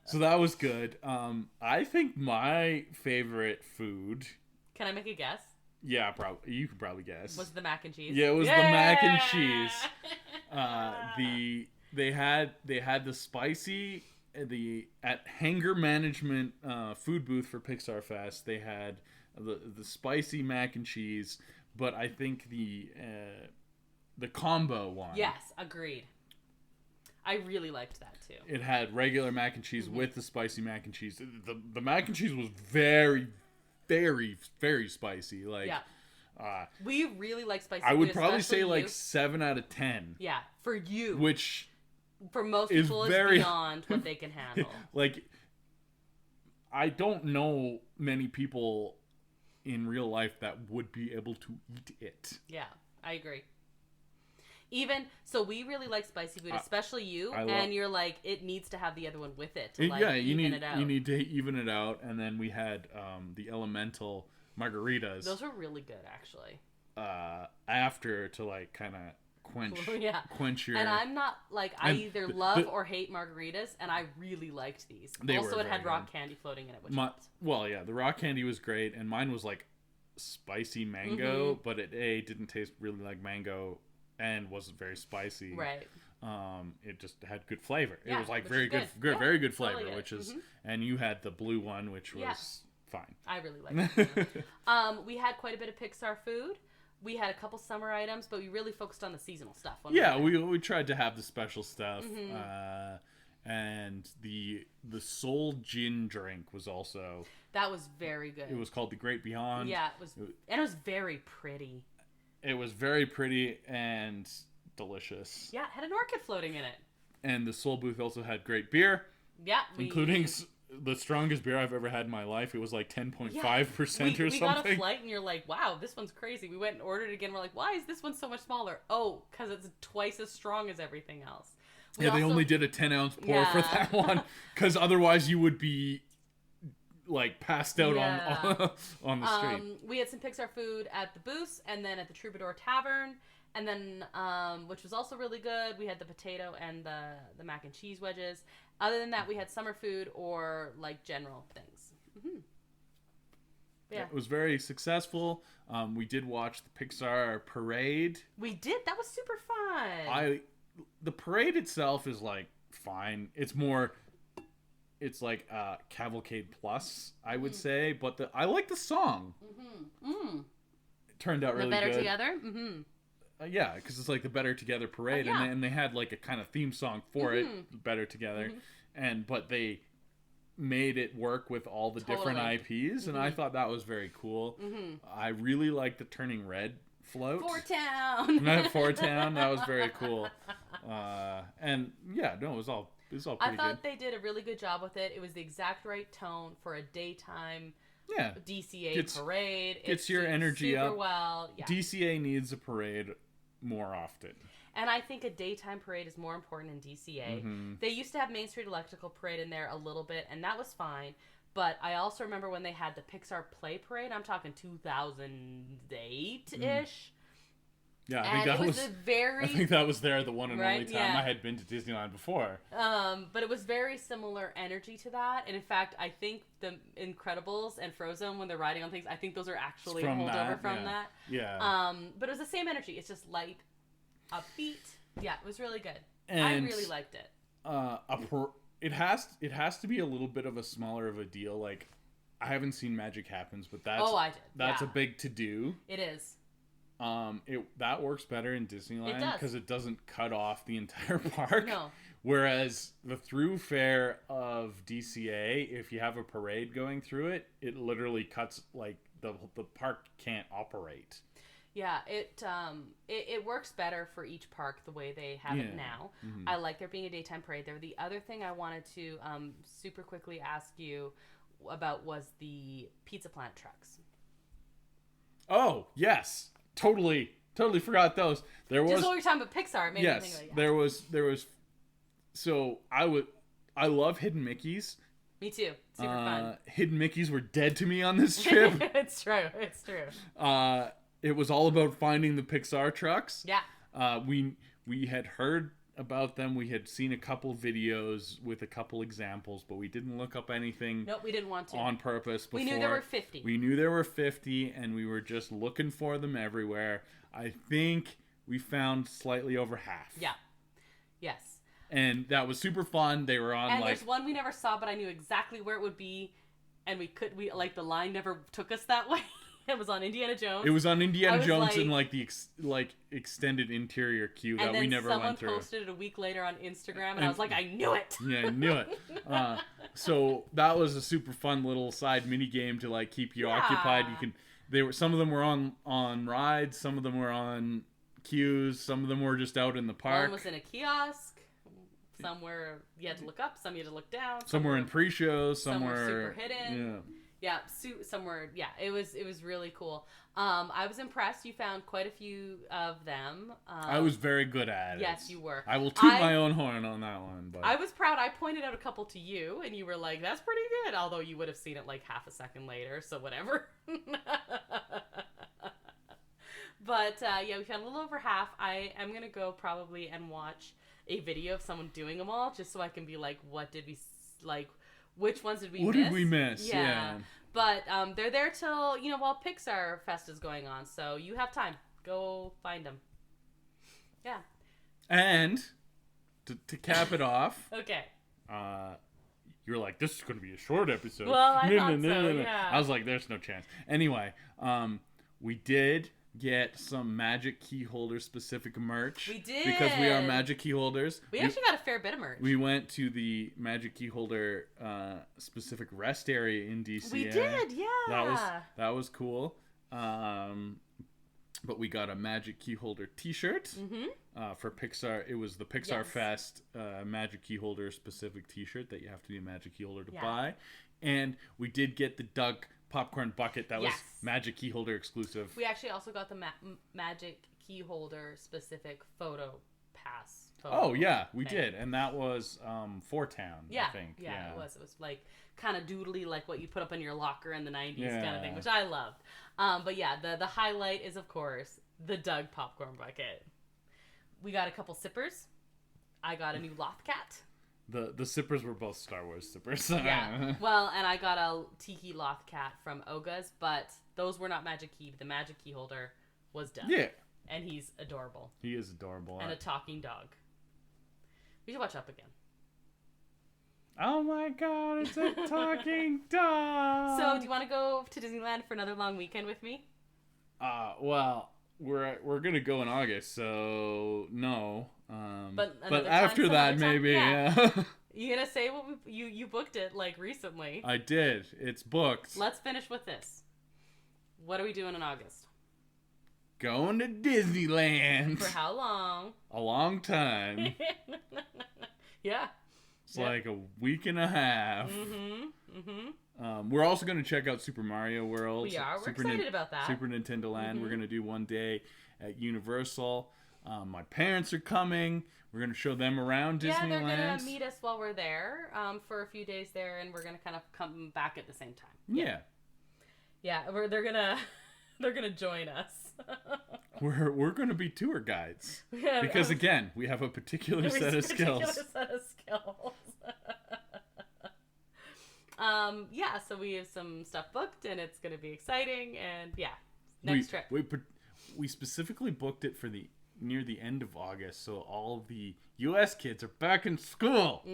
So that was good. I think my favorite food. Can I make a guess? Yeah, probably. You could probably guess. Was it the mac and cheese? Yeah, it was the mac and cheese. They had the spicy. At Hanger Management food booth for Pixar Fest, they had the spicy mac and cheese, but I think the combo one. Yes, agreed. I really liked that too. It had regular mac and cheese with the spicy mac and cheese. The mac and cheese was very, very, very spicy. Like, We really like spicy I food. would probably say especially like you. 7 out of 10. Yeah, for you. Which for most is people very is beyond what they can handle. like, I don't know many people in real life that would be able to eat it. Yeah, I agree. Even so, we really like spicy food, especially you. And you're like, it needs to have the other one with it. To, like, you even it out. You need to even it out. And then we had the elemental margaritas. Those were really good, actually. After to like kind of quench your. And I'm not like I either love or hate margaritas, and I really liked these. Also, it had rock candy floating in it, which helped. Well, yeah, the rock candy was great, and mine was like spicy mango, but it didn't taste really like mango. And wasn't very spicy. Right. It just had good flavor. Yeah, it was like very good, yeah, very good flavor, totally which is. And you had the blue one, which was fine. I really liked it. We had quite a bit of Pixar food. We had a couple summer items, but we really focused on the seasonal stuff. We tried to have the special stuff. And the Soul Gin drink was also. That was very good. It was called the Great Beyond. Yeah, and it was very pretty. It was very pretty and delicious. Yeah, it had an orchid floating in it. And the Soul Booth also had great beer. Yeah. Including the strongest beer I've ever had in my life. It was like 10.5% or something. We got a flight and you're like, wow, this one's crazy. We went and ordered it again. We're like, why is this one so much smaller? Oh, because it's twice as strong as everything else. They only did a 10-ounce pour for that one. Because otherwise you would be like passed out on the street. We had some Pixar food at the booths and then at the Troubadour Tavern, and then which was also really good. We had the potato and the mac and cheese wedges. Other than that, we had summer food or like general things. Yeah, it was very successful. We did watch the Pixar parade. We did. That was super fun. The parade itself is like fine. It's like Cavalcade Plus, I would say, but I like the song. It turned out really good. The Better Together? Yeah, because it's like the Better Together parade, and they had like a kind of theme song for it, Better Together, but they made it work with all the different IPs, and I thought that was very cool. I really liked the Turning Red float. Four Town, that was very cool. And yeah, no, it was all pretty I thought good. they did a really good job with it. It was the exact right tone for a daytime DCA parade. Gets your energy super up. Well. Yeah. DCA needs a parade more often. And I think a daytime parade is more important in DCA. They used to have Main Street Electrical Parade in there a little bit, and that was fine. But I also remember when they had the Pixar Play Parade. I'm talking 2008-ish. Yeah, I think that was there the one and only time yeah. I had been to Disneyland before. But it was very similar energy to that. And in fact, I think the Incredibles and Frozen, when they're riding on things, I think those are actually holdover from that. Yeah. But it was the same energy. It's just light, upbeat. Yeah, it was really good. And I really liked it. It has to be a little bit of a smaller of a deal. Like, I haven't seen Magic Happens, but I did. That's a big to do. It is. That works better in Disneyland because it doesn't cut off the entire park. No. Whereas the through fare of DCA, if you have a parade going through it, it literally cuts, like, the park can't operate. Yeah, it works better for each park the way they have it now. I like there being a daytime parade there. The other thing I wanted to super quickly ask you about was the Pizza Plant trucks. Oh, yes. Totally forgot those. There was just what we were talking about Pixar. It made me think of it, there was. So I love Hidden Mickeys. Me too. Super fun. Hidden Mickeys were dead to me on this trip. It's true. It was all about finding the Pixar trucks. Yeah. We had heard about them. We had seen a couple videos with a couple examples, but we didn't look up anything. Nope, we didn't want to. On purpose before. We knew there were 50. We knew there were 50, and we were just looking for them everywhere. I think we found slightly over half. Yeah. Yes. And that was super fun. They were on, and there's one we never saw, but I knew exactly where it would be, and we the line never took us that way. It was on Indiana Jones. It was on Indiana Jones like, in like the extended interior queue that we never went through. Someone posted it a week later on Instagram, and I was like, I knew it. Yeah, I knew it. So that was a super fun little side mini game to like keep you occupied. Some of them were on rides, some of them were on queues, some of them were just out in the park. One was in a kiosk. Somewhere you had to look up, some you had to look down. Some were in pre-shows, some were super hidden. Yeah, somewhere. Yeah, it was really cool. I was impressed. You found quite a few of them. I was very good at it. Yes, you were. I will toot my own horn on that one. But I was proud. I pointed out a couple to you, and you were like, "That's pretty good." Although you would have seen it like half a second later, so whatever. But yeah, we found a little over half. I am gonna go probably and watch a video of someone doing them all, just so I can be like, what did we like? Which ones did we miss? What did we miss? Yeah. But they're there till, while Pixar Fest is going on, so you have time. Go find them. Yeah. And to cap it off. Okay. You're like, this is going to be a short episode. Well, I thought so, yeah. I was like, there's no chance. Anyway, we did get some Magic Key Holder specific merch. We did. Because we are Magic Key Holders. We actually got a fair bit of merch. We went to the Magic Key Holder specific rest area in DC. We did, yeah. That was cool. But we got a Magic Key Holder t-shirt for Pixar. It was the Pixar Fest Magic Key Holder specific t-shirt that you have to be a Magic Key Holder to buy. And we did get the Doug popcorn bucket that was Magic Key Holder exclusive. We actually also got the Magic Key Holder specific photo pass. Oh yeah, we did, and that was for Town. I think. Yeah, it was. It was like kind of doodly, like what you put up in your locker in the '90s kind of thing, which I loved. But yeah, the highlight is of course the Doug popcorn bucket. We got a couple sippers. I got a new Lothcat. The sippers were both Star Wars sippers. Yeah. Well, and I got a Tiki Lothcat from Oga's, but those were not Magic Key. The Magic Key Holder was Doug. Yeah. And he's adorable. He is adorable. And a talking dog. We should watch Up again. Oh my god, it's a talking dog! So, do you want to go to Disneyland for another long weekend with me? Well, we're gonna go in August, so no. But after that, maybe. Yeah. You gonna say what you booked it like recently? I did. It's booked. Let's finish with this. What are we doing in August? Going to Disneyland. For how long? A long time. Yeah. It's like a week and a half. We're also going to check out Super Mario World. We are. We're excited about that. Super Nintendo Land. We're going to do one day at Universal. My parents are coming. We're going to show them around Disneyland. Yeah, they're going to meet us while we're there for a few days there, and we're going to kind of come back at the same time. Yeah. Yeah, they're gonna join us. We're gonna be tour guides because again, we have a particular set of skills. Yeah, so we have some stuff booked, and it's gonna be exciting. And yeah, next trip. We specifically booked it for near the end of August, so all of the U.S. kids are back in school.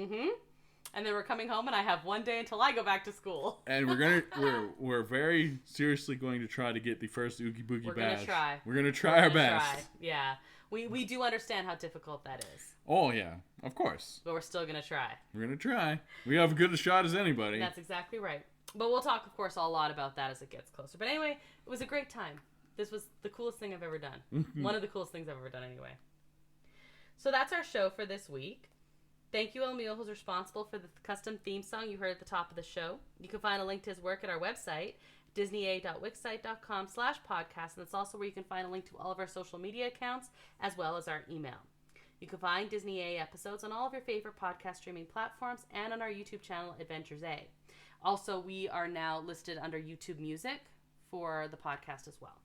And then we're coming home, and I have one day until I go back to school. And we're very seriously going to try to get the first Oogie Boogie badge. We're gonna try our best. Yeah, we do understand how difficult that is. Oh yeah, of course. But we're still gonna try. We're gonna try. We have as good a shot as anybody. That's exactly right. But we'll talk, of course, a lot about that as it gets closer. But anyway, it was a great time. This was the coolest thing I've ever done. One of the coolest things I've ever done, anyway. So that's our show for this week. Thank you, Emil, who's responsible for the custom theme song you heard at the top of the show. You can find a link to his work at our website, disneya.wixsite.com/podcast, and that's also where you can find a link to all of our social media accounts, as well as our email. You can find Disney A episodes on all of your favorite podcast streaming platforms and on our YouTube channel, Adventures A. Also, we are now listed under YouTube Music for the podcast as well.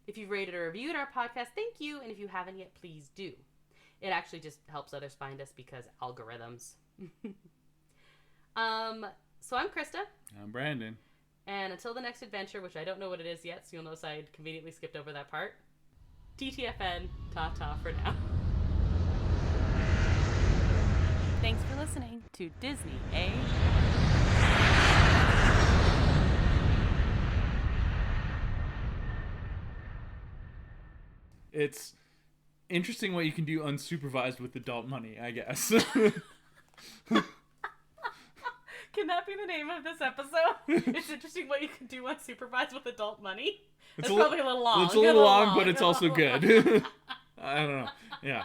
If you've rated or reviewed our podcast, thank you, and if you haven't yet, please do. It actually just helps others find us because algorithms. So I'm Krysta. I'm Brandon. And until the next adventure, which I don't know what it is yet, so you'll notice I conveniently skipped over that part. TTFN, ta-ta for now. Thanks for listening to Disney A. it's interesting what you can do unsupervised with adult money, I guess. Can that be the name of this episode? It's interesting what you can do unsupervised with adult money. It's probably a little long. It's a little long, but it's also good. I don't know. Yeah.